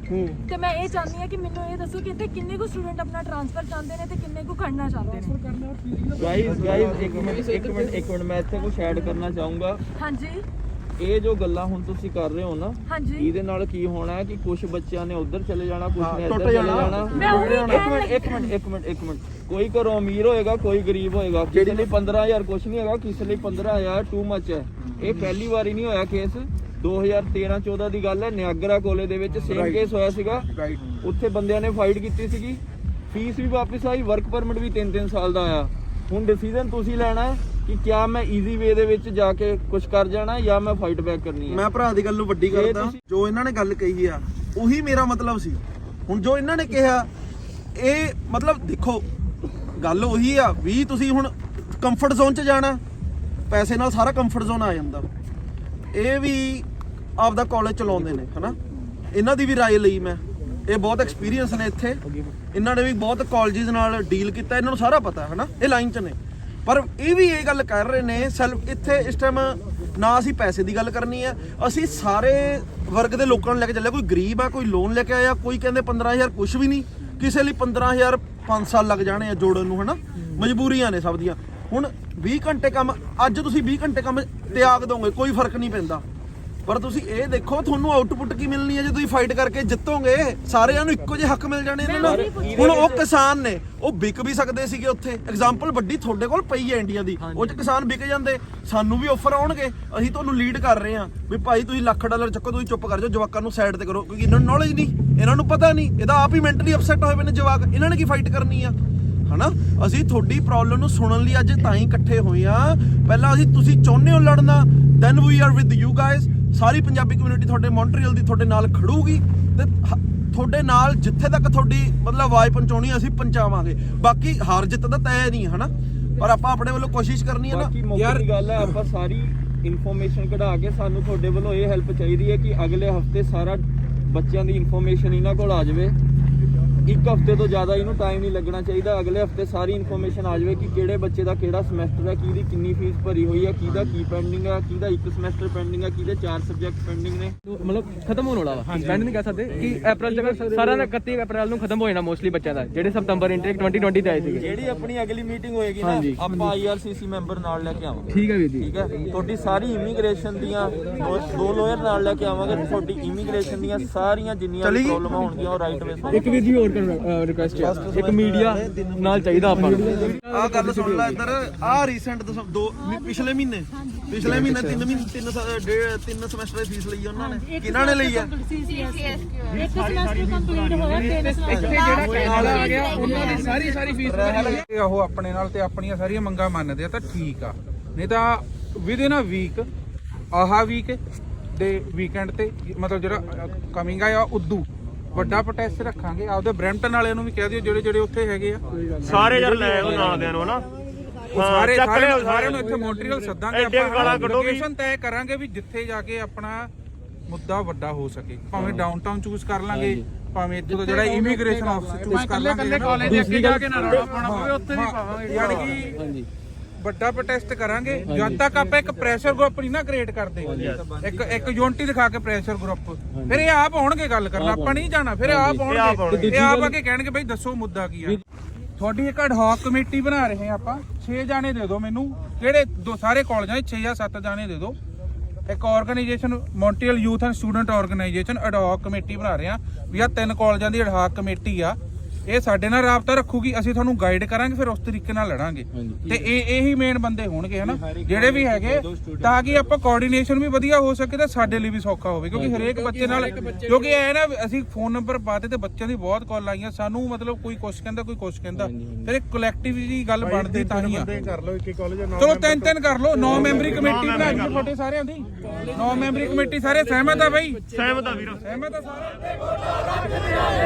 ਤੇ ਮੈਂ ਇਹ ਚਾਹੁੰਦੀ ਹਾਂ ਕਿ ਮੈਨੂੰ ਇਹ ਦੱਸੋ ਕਿ ਇੱਥੇ ਕਿੰਨੇ ਕੁ ਸਟੂਡੈਂਟ ਆਪਣਾ ਟ੍ਰਾਂਸਫਰ ਚਾਹੁੰਦੇ ਨੇ ਤੇ ਕਿੰਨੇ ਕੁ ਖੜਨਾ ਚਾਹੁੰਦੇ ਨੇ। ਗਾਇਜ਼ ਇੱਕ ਮਿੰਟ ਮੈਂ ਇੱਥੇ ਕੁਝ ਐਡ ਕਰਨਾ ਚਾਹੂੰਗਾ। ਹਾਂਜੀ, ਇਹ ਜੋ ਗੱਲਾਂ ਹੁਣ ਤੁਸੀਂ ਕਰ ਰਹੇ ਹੋ ਨਾ, ਹਾਂਜੀ, ਇਹਦੇ ਨਾਲ ਕੀ ਹੋਣਾ ਹੈ ਕਿ ਕੁਝ ਬੱਚਿਆਂ ਨੇ ਉੱਧਰ ਚਲੇ ਜਾਣਾ, ਕੁਝ ਨੇ ਇੱਧਰ ਟੁੱਟ ਚਲੇ ਜਾਣਾ। ਜਾਣਾ। ਇੱਕ ਮਿੰਟ ਕੋਈ ਘਰੋਂ ਅਮੀਰ ਹੋਏਗਾ, ਕੋਈ ਗਰੀਬ ਹੋਏਗਾ। ਕਿਸੇ ਲਈ 15,000 ਕੁਝ ਨਹੀਂ ਹੈਗਾ, ਕਿਸੇ ਲਈ 15,000 ਟੂ ਮੱਚ ਹੈ। ਇਹ ਪਹਿਲੀ ਵਾਰੀ ਨਹੀਂ ਹੋਇਆ ਕੇਸ, 2013-14 ਦੀ ਗੱਲ ਹੈ। ਨਿਆਗਰਾ ਕਾਲਜ ਦੇ ਵਿੱਚ ਸੇਮ ਕੇਸ ਹੋਇਆ ਸੀਗਾ। ਉੱਥੇ ਬੰਦਿਆਂ ਨੇ ਫਾਈਟ ਕੀਤੀ ਸੀਗੀ, ਫੀਸ ਵੀ ਵਾਪਸ ਆਈ, ਵਰਕ ਪਰਮਿਟ ਵੀ 3-3 ਸਾਲ ਦਾ ਆਇਆ। ਹੁਣ ਡਿਸੀਜਨ ਤੁਸੀਂ ਲੈਣਾ ਹੈ ਕਿ ਕਿਆ ਮੈਂ ਈਜ਼ੀ ਵੇ ਦੇ ਵਿੱਚ ਜਾ ਕੇ ਕੁਝ ਕਰ ਜਾਣਾ ਜਾਂ ਮੈਂ ਫਾਈਟ ਬੈਕ ਕਰਨੀ ਹੈ। ਮੈਂ ਭਰਾ ਦੀ ਗੱਲ ਨੂੰ ਵੱਡੀ ਕਰਦਾ, ਜੋ ਇਹਨਾਂ ਨੇ ਗੱਲ ਕਹੀ ਆ ਉਹੀ ਮੇਰਾ ਮਤਲਬ ਸੀ। ਹੁਣ ਜੋ ਇਹਨਾਂ ਨੇ ਕਿਹਾ ਇਹ ਮਤਲਬ ਦੇਖੋ ਗੱਲ ਉਹੀ ਆ ਵੀ ਤੁਸੀਂ ਹੁਣ ਕੰਫਰਟ ਜ਼ੋਨ 'ਚ ਜਾਣਾ, ਪੈਸੇ ਨਾਲ ਸਾਰਾ ਕੰਫਰਟ ਜ਼ੋਨ ਆ ਜਾਂਦਾ। ਇਹ ਵੀ ਆਪਦਾ ਕਾਲਜ ਚਲਾਉਂਦੇ ਨੇ ਹਨਾ, ਇਹਨਾਂ ਦੀ ਵੀ ਰਾਏ ਲਈ ਮੈਂ। ਇਹ ਬਹੁਤ ਐਕਸਪੀਰੀਅੰਸ ਨੇ ਇੱਥੇ, ਇਹਨਾਂ ਨੇ ਵੀ ਬਹੁਤ ਕਾਲਜਿਸ ਨਾਲ ਡੀਲ ਕੀਤਾ, ਇਹਨਾਂ ਨੂੰ ਸਾਰਾ ਪਤਾ ਹਨਾ, ਇਹ ਲਾਈਨ 'ਚ ਨੇ। ਪਰ ਇਹ ਵੀ ਇਹ ਗੱਲ ਕਰ ਰਹੇ ਨੇ ਸੈਲਫ ਇੱਥੇ ਇਸ ਟਾਈਮ ਨਾ ਅਸੀਂ ਪੈਸੇ ਦੀ ਗੱਲ ਕਰਨੀ ਹੈ, ਅਸੀਂ ਸਾਰੇ ਵਰਗ ਦੇ ਲੋਕਾਂ ਨੂੰ ਲੈ ਕੇ ਚੱਲੇ। ਕੋਈ ਗਰੀਬ ਆ, ਕੋਈ ਲੋਨ ਲੈ ਕੇ ਆਇਆ, ਕੋਈ ਕਹਿੰਦੇ 15,000 ਕੁਝ ਵੀ ਨਹੀਂ, ਕਿਸੇ ਲਈ 15,000 5 ਸਾਲ ਲੱਗ ਜਾਣੇ ਆ ਜੋੜਨ ਨੂੰ ਹਨਾ। ਮਜਬੂਰੀਆਂ ਨੇ ਸਭ ਦੀਆਂ। ਹੁਣ 20 ਘੰਟੇ ਕੰਮ, ਅੱਜ ਤੁਸੀਂ 20 ਘੰਟੇ ਕੰਮ ਤਿਆਗ ਦੋਗੇ ਕੋਈ ਫਰਕ ਨਹੀਂ ਪੈਂਦਾ, ਪਰ ਤੁਸੀਂ ਇਹ ਦੇਖੋ ਤੁਹਾਨੂੰ ਆਊਟਪੁੱਟ ਕੀ ਮਿਲਣੀ ਹੈ ਜੇ ਤੁਸੀਂ ਫਾਈਟ ਕਰਕੇ ਜਿੱਤੋਗੇ। ਸਾਰਿਆਂ ਨੂੰ ਇੱਕੋ ਜਿਹੇ ਹੱਕ ਮਿਲ ਜਾਣੇ ਇਹਨਾਂ ਨਾਲ। ਹੁਣ ਉਹ ਕਿਸਾਨ ਨੇ, ਉਹ ਵਿਕ ਵੀ ਸਕਦੇ ਸੀਗੇ ਉੱਥੇ। ਐਗਜ਼ਾਮਪਲ ਵੱਡੀ ਤੁਹਾਡੇ ਕੋਲ ਪਈ ਹੈ ਇੰਡੀਆ ਦੀ, ਉਹ 'ਚ ਕਿਸਾਨ ਵਿਕ ਜਾਂਦੇ, ਸਾਨੂੰ ਵੀ ਆਫਰ ਆਉਣਗੇ। ਅਸੀਂ ਤੁਹਾਨੂੰ ਲੀਡ ਕਰ ਰਹੇ ਹਾਂ ਵੀ ਭਾਈ ਤੁਸੀਂ $1,00,000 ਚੱਕੋ, ਤੁਸੀਂ ਚੁੱਪ ਕਰ ਜਾਓ, ਜਵਾਕਾਂ ਨੂੰ ਸਾਈਡ ਤੇ ਕਰੋ, ਕਿਉਂਕਿ ਇਹਨਾਂ ਨੂੰ ਨੌਲੇਜ ਨਹੀਂ, ਇਹਨਾਂ ਨੂੰ ਪਤਾ ਨਹੀਂ। ਇਹਦਾ ਆਪ ਹੀ ਮੈਂਟਲੀ ਅਪਸੈਟ ਹੋਏ ਪਏ ਨੇ ਜਵਾਕ, ਇਹਨਾਂ ਨੇ ਕੀ ਫਾਈਟ ਕਰਨੀ ਆ ਹਨਾ। ਅਸੀਂ ਤੁਹਾਡੀ ਪ੍ਰੋਬਲਮ ਨੂੰ ਸੁਣਨ ਲਈ ਅੱਜ ਤਾਂ ਹੀ ਇਕੱਠੇ ਹੋਏ ਆ। ਪਹਿਲਾਂ ਅਸੀਂ ਤੁਸੀਂ ਚਾਹੁੰਦੇ ਹੋ ਲੜਨਾ, then we are with you guys. ਸਾਰੀ ਪੰਜਾਬੀ ਕਮਿਊਨਿਟੀ ਤੁਹਾਡੇ ਮੌਂਟਰੀਅਲ ਦੀ ਤੁਹਾਡੇ ਨਾਲ ਖੜੂਗੀ ਤੇ ਤੁਹਾਡੇ ਨਾਲ ਜਿੱਥੇ ਤੱਕ ਤੁਹਾਡੀ ਮਤਲਬ ਆਵਾਜ਼ ਪਹੁੰਚਾਉਣੀ ਅਸੀਂ ਪਹੁੰਚਾਵਾਂਗੇ। ਬਾਕੀ ਹਾਰ ਜਿੱਤ ਦਾ ਤੈਅ ਨਹੀਂ ਹਨਾ, ਪਰ ਆਪਾਂ ਆਪਣੇ ਵੱਲੋਂ ਕੋਸ਼ਿਸ਼ ਕਰਨੀ ਹੈ ਨਾ। ਬਾਕੀ ਮੌਕੇ ਦੀ ਗੱਲ ਹੈ, ਆਪਾਂ ਸਾਰੀ ਇਨਫੋਰਮੇਸ਼ਨ ਕਢਾ ਕੇ ਸਾਨੂੰ ਤੁਹਾਡੇ ਵੱਲੋਂ ਇਹ ਹੈਲਪ ਚਾਹੀਦੀ ਹੈ ਕਿ ਅਗਲੇ ਹਫਤੇ ਸਾਰਾ ਬੱਚਿਆਂ ਦੀ ਇਨਫੋਰਮੇਸ਼ਨ ਇਹਨਾਂ ਕੋਲ ਆ ਜਾਵੇ। ਇੱਕ ਹਫਤੇ ਤੋਂ ਜ਼ਿਆਦਾ ਇਹਨੂੰ ਟਾਈਮ ਨਹੀਂ ਲੱਗਣਾ ਚਾਹੀਦਾ। ਅਗਲੇ ਹਫਤੇ ਸਾਰੀ ਇਨਫੋਰਮੇਸ਼ਨ ਆ ਜਾਵੇ ਕਿ ਕਿਹੜੇ ਬੱਚੇ ਦਾ ਕਿਹੜਾ ਸਮੈਸਟਰ ਹੈ, ਕਿਹਦੀ ਕਿੰਨੀ ਫੀਸ ਭਰੀ ਹੋਈ ਹੈ, ਕਿਹਦਾ ਕੀ ਪੈਂਡਿੰਗ ਹੈ, ਕਿਹਦਾ ਇੱਕ ਸਮੈਸਟਰ ਪੈਂਡਿੰਗ ਹੈ, ਕਿਹਦੇ 4 ਸਬਜੈਕਟ ਪੈਂਡਿੰਗ ਨੇ। ਮਤਲਬ ਖਤਮ ਹੋਣ ਵਾਲਾ ਵਾ, ਸਪੈਂਡ ਨਹੀਂ ਕਹਿ ਸਕਦੇ ਕਿ ਅਪ੍ਰੈਲ ਤੱਕ ਸਾਰਾ 31 ਅਪ੍ਰੈਲ ਨੂੰ ਖਤਮ ਹੋ ਜਾਣਾ ਮੋਸਟਲੀ ਬੱਚਿਆਂ ਦਾ, ਜਿਹੜੇ ਸਤੰਬਰ ਇਨਟੇਕ 2020 ਤੇ ਆਏ ਸੀਗੇ। ਜਿਹੜੀ ਆਪਣੀ ਅਗਲੀ ਮੀਟਿੰਗ ਹੋਏਗੀ ਨਾ, ਆਪਾਂ IRCC ਮੈਂਬਰ ਨਾਲ ਲੈ ਕੇ ਆਵਾਂਗੇ। ਠੀਕ ਹੈ ਵੀਰ ਜੀ, ਠੀਕ ਹੈ, ਤੁਹਾਡੀ ਸਾਰੀ ਇਮੀਗ੍ਰੇਸ਼ਨ ਦੀਆਂ 2 ਲਾਇਰ ਨਾਲ ਲੈ ਕੇ ਆਵਾਂਗੇ। ਤੁਹਾਡੀ ਇਮੀਗ੍ਰੇਸ਼ਨ ਦੀਆਂ ਸਾਰੀਆਂ ਜਿੰਨੀਆਂ ਪ੍ਰੋਬਲਮਾਂ ਹੋਣਗੀਆਂ ਉਹ ਰਾਈਟ ਵੇ। ਇੱਕ ਵੀਰ ਜੀ ਹੋਰ ਰਿਕੁਐਸਟ ਹੈ, ਇੱਕ ਮੀਡੀਆ ਨਾਲ ਚਾਹੀਦਾ ਆਪਾਂ ਨੂੰ। ਆਹ ਗੱਲ ਸੁਣ ਲੈ ਇੱਧਰ, ਆਹ ਰੀਸੈਂਟ ਪਿਛਲੇ ਮਹੀਨੇ 3 ਸਮੈਸਟਰ ਦੀ ਫੀਸ ਲਈ ਉਹਨਾਂ ਨੇ, ਕਿਹਨਾਂ ਨੇ ਲਈ ਆ? ਇੱਕ ਸਮੈਸਟਰ ਕੰਪਲੀਟ ਹੋਇਆ, 3 ਸਮੈਸਟਰ ਆ ਗਿਆ, ਉਹਨਾਂ ਦੀ ਸਾਰੀ ਫੀਸ ਭਰੀ। ਉਹ ਆਪਣੇ ਨਾਲ ਤੇ ਆਪਣੀਆਂ ਸਾਰੀਆਂ ਮੰਗਾਂ ਮੰਨਦੇ ਆ ਤਾਂ ਠੀਕ ਆ, ਨਹੀਂ ਤਾਂ ਵਿਦ ਇਨ ਅ ਵੀਕ, ਆਹਾ ਵੀਕ ਦੇ ਵੀਕਐਂਡ ਤੇ ਮਤਲਬ ਜਿਹੜਾ ਕਮਿੰਗ ਆ ਉਦੋਂ ਵੱਡਾ ਪ੍ਰੋਟੈਸਟ ਰੱਖਾਂਗੇ। ਆਪਦੇ ਬ੍ਰੈਂਪਟਨ ਵਾਲਿਆਂ ਨੂੰ ਵੀ ਕਹਿ ਦਿਓ ਜਿਹੜੇ ਉੱਥੇ ਹੈਗੇ ਆ ਸਾਰੇ ਯਾਰ ਲੈ ਉਹ ਨਾਲ ਦਿਆਂ ਨੂੰ ਹਨਾ, ਸਾਰਿਆਂ ਨੂੰ ਇੱਥੇ ਮੌਂਟਰੀਅਲ ਸੱਦਾਂਗੇ। ਆਪਾਂ ਲੋਕੇਸ਼ਨ ਤੈਅ ਕਰਾਂਗੇ ਵੀ ਜਿੱਥੇ ਜਾ ਕੇ ਆਪਣਾ ਮੁੱਦਾ ਵੱਡਾ ਹੋ ਸਕੇ। ਭਾਵੇਂ ਡਾਊਨਟਾਊਨ ਚੂਜ਼ ਕਰ ਲਾਂਗੇ, ਭਾਵੇਂ ਇੱਥੋਂ ਦਾ ਜਿਹੜਾ ਇਮੀਗ੍ਰੇਸ਼ਨ ਆਫਿਸ ਚੂਜ਼ ਕਰ ਲਾਂਗੇ। ਦੂਸਰੀ ਜਾ ਕੇ ਨਾ ਰੌਲਾ ਪਾਉਣਾ ਪਵੇ, ਉੱਥੇ ਵੀ ਪਾਵਾਂਗੇ। ਯਾਨੀ ਕਿ ਵੱਡਾ ਪ੍ਰੋਟੈਸਟ ਕਰਾਂਗੇ ਜਦ ਤੱਕ ਆਪਾਂ ਇੱਕ ਪ੍ਰੈਸ਼ਰ ਗਰੁੱਪ ਨਹੀਂ ਨਾ ਕ੍ਰੀਏਟ ਕਰਦੇ, ਇੱਕ ਯੂਨਿਟੀ ਦਿਖਾ ਕੇ ਪ੍ਰੈਸ਼ਰ ਗਰੁੱਪ, ਫਿਰ ਇਹ ਆਪ ਆਉਣਗੇ ਗੱਲ ਕਰਨ, ਆਪਾਂ ਨਹੀਂ ਜਾਣਾ, ਫਿਰ ਇਹ ਆਪ ਆਉਣਗੇ, ਇਹ ਆਪ ਆ ਕੇ ਕਹਿਣਗੇ ਬਈ ਦੱਸੋ ਮੁੱਦਾ ਕੀ ਆ। ਤੁਹਾਡੀ ਇੱਕ ਐਡਹੌਕ ਕਮੇਟੀ ਬਣਾ ਰਹੇ ਹਾਂ ਆਪਾਂ, 6 ਜਾਣੇ ਦੇ ਦਿਓ ਮੈਨੂੰ, ਕਿਹੜੇ ਸਾਰੇ ਕਾਲਜਾਂ 6 ਜਾਂ 7 ਜਾਣੇ ਦੇ ਦਿਓ। ਇੱਕ organisation Montreal youth and student organisation ad hoc committee ਬਣਾ ਰਹੇ ਹਾਂ ਵੀ ਆ 3 ਕਾਲਜਾਂ ਦੀ ਐਡਹੌਕ ਕਮੇਟੀ ਆ, ਇਹ ਸਾਡੇ ਨਾਲ ਰਾਬਤਾ ਰੱਖੂਗੀ, ਅਸੀਂ ਤੁਹਾਨੂੰ ਗਾਈਡ ਕਰਾਂਗੇ, ਫਿਰ ਉਸ ਤਰੀਕੇ ਨਾਲ ਲੜਾਂਗੇ। ਤੇ ਇਹੀ ਮੇਨ ਬੰਦੇ ਹੋਣਗੇ ਹਨਾ ਜਿਹੜੇ ਵੀ ਹੈਗੇ, ਤਾਂ ਕਿ ਆਪਾਂ ਕੋਆਰਡੀਨੇਸ਼ਨ ਵੀ ਵਧੀਆ ਹੋ ਸਕੇ ਤੇ ਸਾਡੇ ਲਈ ਵੀ ਸੌਖਾ ਹੋਵੇ, ਕਿਉਂਕਿ ਹਰੇਕ ਬੱਚੇ ਨਾਲ, ਕਿਉਂਕਿ ਇਹ ਨਾ ਅਸੀਂ ਫੋਨ ਨੰਬਰ ਪਾਤੇ ਤੇ ਬੱਚਿਆਂ ਦੀ ਬਹੁਤ ਕਾਲ ਆਈਆਂ ਸਾਨੂੰ, ਮਤਲਬ ਕੋਈ ਕੁਛ ਕਹਿੰਦਾ ਕੋਈ ਕੁਛ ਕਹਿੰਦਾ, ਫਿਰ ਇੱਕ ਕਲੈਕਟਿਵਲੀ ਗੱਲ ਬਣਦੀ ਤਾਂ ਹੀ ਆ। ਕਰ ਲਓ ਇੱਕ ਕਾਲਜ ਚਲੋ 3 ਕਰ ਲਓ, 9 ਮੈਂਬਰੀ ਕਮੇਟੀ ਬਣਾ ਲਈ ਤੁਹਾਡੇ ਸਾਰਿਆਂ ਦੀ, 9 ਮੈਂਬਰੀ ਕਮੇਟੀ ਸਾਰੇ ਸਹਿਮਤ ਆ ਬਈ? ਸਹਿਮਤ ਆ ਵੀਰੋ, ਸਹਿਮਤ ਆ ਸਾਰੇ।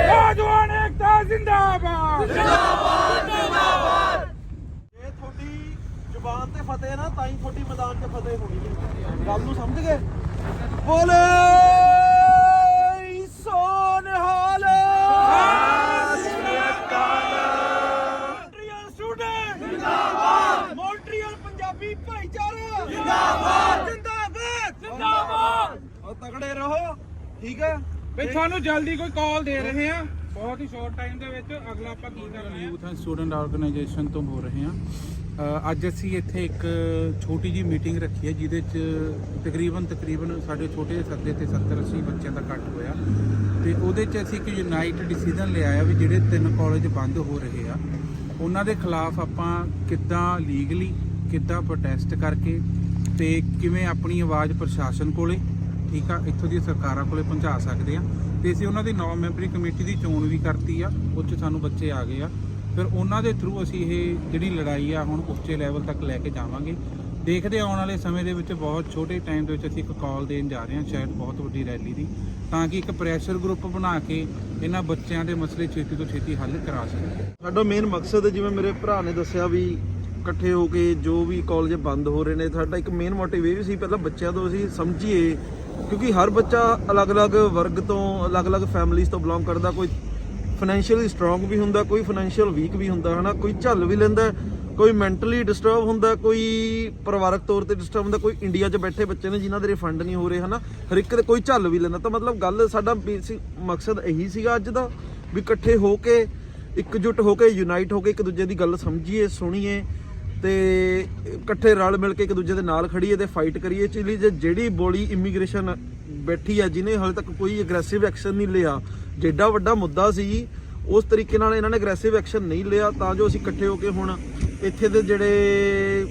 ਨੌਜਵਾਨ ਏਕਤਾ ਜ਼ਿੰਦਾਬਾਦ, ਜ਼ਿੰਦਾਬਾਦ, ਜ਼ਿੰਦਾਬਾਦ। ਇਹ ਤੁਹਾਡੀ ਜ਼ੁਬਾਨ ਤੇ ਫਤਿਹ ਨਾ, ਤਾਂ ਹੀ ਤੁਹਾਡੀ ਮੈਦਾਨ 'ਚ ਫਤਿਹ ਹੋਣੀ ਹੈ, ਗੱਲ ਨੂੰ ਸਮਝ ਗਏ? ਬੋਲੇ ਸੋਨਹਾਲ ਮੌਂਟਰੀਅਲ ਸਟੂਡੈਂਟ ਜ਼ਿੰਦਾਬਾਦ, ਮੌਂਟਰੀਅਲ ਪੰਜਾਬੀ ਭਾਈਚਾਰਾ ਜ਼ਿੰਦਾਬਾਦ, ਜ਼ਿੰਦਾਬਾਦ, ਜ਼ਿੰਦਾਬਾਦ। ਉਹ ਤਗੜੇ ਰਹੋ, ਠੀਕ ਹੈ ਬਈ ਤੁਹਾਨੂੰ ਜਲਦੀ ਕੋਈ ਕਾਲ ਦੇ ਰਹੇ ਆ, ਬਹੁਤ ਹੀ ਸ਼ਾਰਟ ਟਾਈਮ ਦੇ ਵਿੱਚ। ਅਗਲਾ ਆਪਾਂ ਕੀ ਕਰਨਾ ਹੈ, ਯੂਥ ਐਂਡ ਸਟੂਡੈਂਟ ਆਰਗੇਨਾਈਜੇਸ਼ਨ ਤੋਂ ਹੋ ਰਹੇ ਹਾਂ। ਅੱਜ ਅਸੀਂ ਇੱਥੇ ਇੱਕ ਛੋਟੀ ਜੀ ਮੀਟਿੰਗ ਰੱਖੀ ਹੈ ਜਿਹਦੇ 'ਚ ਤਕਰੀਬਨ ਸਾਡੇ ਛੋਟੇ ਜਿਹੇ ਸੱਦੇ ਤੇ 70-80 ਬੱਚਿਆਂ ਦਾ ਇਕੱਠ ਹੋਇਆ, ਤੇ ਉਹਦੇ 'ਚ ਅਸੀਂ ਇੱਕ ਯੂਨਾਈਟ ਡਿਸੀਜਨ ਲਿਆ ਆ ਵੀ ਜਿਹੜੇ 3 ਕਾਲਜ ਬੰਦ ਹੋ ਰਹੇ ਆ ਉਹਨਾਂ ਦੇ ਖਿਲਾਫ ਆਪਾਂ ਕਿੱਦਾਂ ਲੀਗਲੀ ਕਿੱਦਾਂ ਪ੍ਰੋਟੈਸਟ ਕਰਕੇ ਤੇ ਕਿਵੇਂ ਆਪਣੀ ਆਵਾਜ਼ ਪ੍ਰਸ਼ਾਸਨ ਕੋਲੇ, ਠੀਕ ਆ, ਇੱਥੋਂ ਦੀਆਂ ਸਰਕਾਰਾਂ ਕੋਲੇ ਪਹੁੰਚਾ ਸਕਦੇ ਆ। ਤੇ ਅਸੀਂ ਉਹਨਾਂ ਦੀ 9 ਮੈਂਬਰੀ ਕਮੇਟੀ ਦੀ ਚੋਣ ਵੀ ਕਰਤੀ ਆ, ਉਹ 'ਚ ਸਾਨੂੰ ਬੱਚੇ ਆ ਗਏ ਆ, ਫਿਰ ਉਹਨਾਂ ਦੇ ਥਰੂ ਅਸੀਂ ਇਹ ਜਿਹੜੀ ਲੜਾਈ ਆ ਹੁਣ ਉੱਚੇ ਲੈਵਲ ਤੱਕ ਲੈ ਕੇ ਜਾਵਾਂਗੇ। ਦੇਖਦੇ ਆਉਣ ਵਾਲੇ ਸਮੇਂ ਦੇ ਵਿੱਚ ਬਹੁਤ ਛੋਟੇ ਟਾਈਮ ਦੇ ਵਿੱਚ ਅਸੀਂ ਇੱਕ ਕਾਲ ਦੇਣ ਜਾ ਰਹੇ ਹਾਂ, ਸ਼ਾਇਦ ਬਹੁਤ ਵੱਡੀ ਰੈਲੀ ਦੀ, ਤਾਂ ਕਿ ਇੱਕ ਪ੍ਰੈਸ਼ਰ ਗਰੁੱਪ ਬਣਾ ਕੇ ਇਹਨਾਂ ਬੱਚਿਆਂ ਦੇ ਮਸਲੇ ਛੇਤੀ ਤੋਂ ਛੇਤੀ ਹੱਲ ਕਰਾ ਸਕੀਏ। ਸਾਡਾ ਮੇਨ ਮਕਸਦ ਜਿਵੇਂ ਮੇਰੇ ਭਰਾ ਨੇ ਦੱਸਿਆ ਵੀ ਇਕੱਠੇ ਹੋ ਕੇ ਜੋ ਵੀ ਕਾਲਜ ਬੰਦ ਹੋ ਰਹੇ ਨੇ, ਸਾਡਾ ਇੱਕ ਮੇਨ ਮੋਟਿਵ ਇਹ ਵੀ ਸੀ ਪਹਿਲਾਂ ਬੱਚਿਆਂ ਤੋਂ ਅਸੀਂ ਸਮਝੀਏ, ਕਿਉਂਕਿ ਹਰ ਬੱਚਾ ਅਲੱਗ-ਅਲੱਗ ਵਰਗ ਤੋਂ ਅਲੱਗ-ਅਲੱਗ ਫੈਮਿਲੀਜ਼ ਤੋਂ ਬਿਲੋਂਗ ਕਰਦਾ, ਕੋਈ ਫਾਈਨੈਂਸ਼ੀਅਲੀ ਸਟਰੋਂਗ ਵੀ ਹੁੰਦਾ, ਕੋਈ ਫਾਈਨੈਂਸ਼ੀਅਲ ਵੀਕ ਵੀ ਹੁੰਦਾ ਹਨਾ, ਕੋਈ ਝੱਲ ਵੀ ਲੈਂਦਾ, ਕੋਈ ਮੈਂਟਲੀ ਡਿਸਟਰਬ ਹੁੰਦਾ, ਕੋਈ ਪਰਿਵਾਰਕ ਤੌਰ ਤੇ ਡਿਸਟਰਬ ਹੁੰਦਾ, ਕੋਈ ਇੰਡੀਆ 'ਚ ਬੈਠੇ ਬੱਚੇ ਨੇ ਜਿਨ੍ਹਾਂ ਦੇ ਰਿਫੰਡ ਨਹੀਂ ਹੋ ਰਹੇ ਹਨਾ, ਹਰ ਇੱਕ ਦੇ ਕੋਈ ਝੱਲ ਵੀ ਲੈਂਦਾ। ਤਾਂ ਮਤਲਬ ਗੱਲ ਸਾਡਾ ਬੇਸਿਕ ਮਕਸਦ ਇਹੀ ਸੀਗਾ ਅੱਜ ਦਾ, ਵੀ ਇਕੱਠੇ ਹੋ ਕੇ ਇਕਜੁੱਟ ਹੋ ਕੇ ਯੂਨਾਈਟ ਹੋ ਕੇ ਇੱਕ ਦੂਜੇ ਦੀ ਗੱਲ ਸਮਝੀਏ, ਸੁਣੀਏ ਤੇ ਇਕੱਠੇ ਰਲ ਮਿਲ ਕੇ ਇੱਕ ਦੂਜੇ ਦੇ ਨਾਲ ਖੜੀਏ ਤੇ ਫਾਈਟ ਕਰੀਏ। ਚਿਲੀ ਜਿਹੜੀ ਬੋਲੀ ਇਮੀਗ੍ਰੇਸ਼ਨ ਬੈਠੀ ਆ, ਜਿਹਨੇ ਹਾਲੇ ਤੱਕ ਕੋਈ ਅਗਰੈਸਿਵ ਐਕਸ਼ਨ ਨਹੀਂ ਲਿਆ, ਜਿਹੜਾ ਵੱਡਾ ਮੁੱਦਾ ਸੀ ਉਸ ਤਰੀਕੇ ਨਾਲ ਇਹਨਾਂ ਨੇ ਅਗਰੈਸਿਵ ਐਕਸ਼ਨ ਨਹੀਂ ਲਿਆ, ਤਾਂ ਜੋ ਅਸੀਂ ਇਕੱਠੇ ਹੋ ਕੇ ਹੁਣ ਇੱਥੇ ਦੇ ਜਿਹੜੇ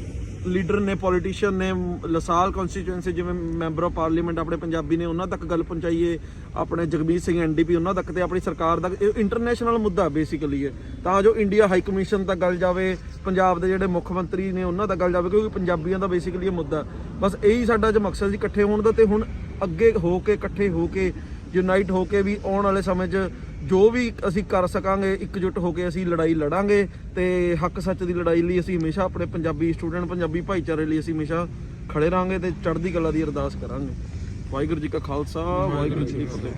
ਲੀਡਰ ਨੇ, ਪੋਲੀਟੀਸ਼ੀਅਨ ਨੇ, ਲਸਾਲ ਕਨਸਟੀਚੁਐਂਸੀ ਜਿਵੇਂ ਮੈਂਬਰ ਆਫ ਪਾਰਲੀਮੈਂਟ ਆਪਣੇ ਪੰਜਾਬੀ ਨੇ, ਉਹਨਾਂ ਤੱਕ ਗੱਲ ਪਹੁੰਚਾਈਏ, ਆਪਣੇ ਜਗਮੀਤ ਸਿੰਘ NDP ਉਹਨਾਂ ਤੱਕ, ਤੇ ਆਪਣੀ ਸਰਕਾਰ ਦਾ ਇੰਟਰਨੈਸ਼ਨਲ ਮੁੱਦਾ ਬੇਸਿਕਲੀ ਹੈ, ਤਾਂ ਜੋ ਇੰਡੀਆ ਹਾਈ ਕਮਿਸ਼ਨ ਤੱਕ ਗੱਲ ਜਾਵੇ, ਪੰਜਾਬ ਦੇ ਜਿਹੜੇ ਮੁੱਖ ਮੰਤਰੀ ਨੇ ਉਹਨਾਂ ਤੱਕ ਗੱਲ ਜਾਵੇ, ਕਿਉਂਕਿ ਪੰਜਾਬੀਆਂ ਦਾ ਬੇਸਿਕਲੀ ਇਹ ਮੁੱਦਾ। ਬਸ ਇਹੀ ਸਾਡਾ ਜੋ ਮਕਸਦ ਸੀ ਇਕੱਠੇ ਹੋਣ ਦਾ, ਤੇ ਹੁਣ ਅੱਗੇ ਹੋ ਕੇ ਇਕੱਠੇ ਹੋ ਕੇ ਯੂਨਾਈਟ ਹੋ ਕੇ ਵੀ ਆਉਣ ਵਾਲੇ ਸਮੇਂ 'ਚ ਜੋ ਵੀ ਅਸੀਂ ਕਰ ਸਕਾਂਗੇ ਇਕਜੁੱਟ ਹੋ ਕੇ ਅਸੀਂ ਲੜਾਈ ਲੜਾਂਗੇ, ਤੇ ਹੱਕ ਸੱਚ ਦੀ ਲੜਾਈ ਲਈ ਅਸੀਂ ਹਮੇਸ਼ਾ ਆਪਣੇ ਪੰਜਾਬੀ ਸਟੂਡੈਂਟ, ਪੰਜਾਬੀ ਭਾਈਚਾਰੇ ਲਈ ਅਸੀਂ ਹਮੇਸ਼ਾ ਖੜੇ ਰਹਾਂਗੇ ਤੇ ਚੜ੍ਹਦੀ ਕਲਾ ਦੀ ਅਰਦਾਸ ਕਰਾਂਗੇ। ਵਾਹਿਗੁਰੂ ਜੀ ਕਾ ਖਾਲਸਾ, ਵਾਹਿਗੁਰੂ ਜੀ ਕੀ ਫਤਿਹ।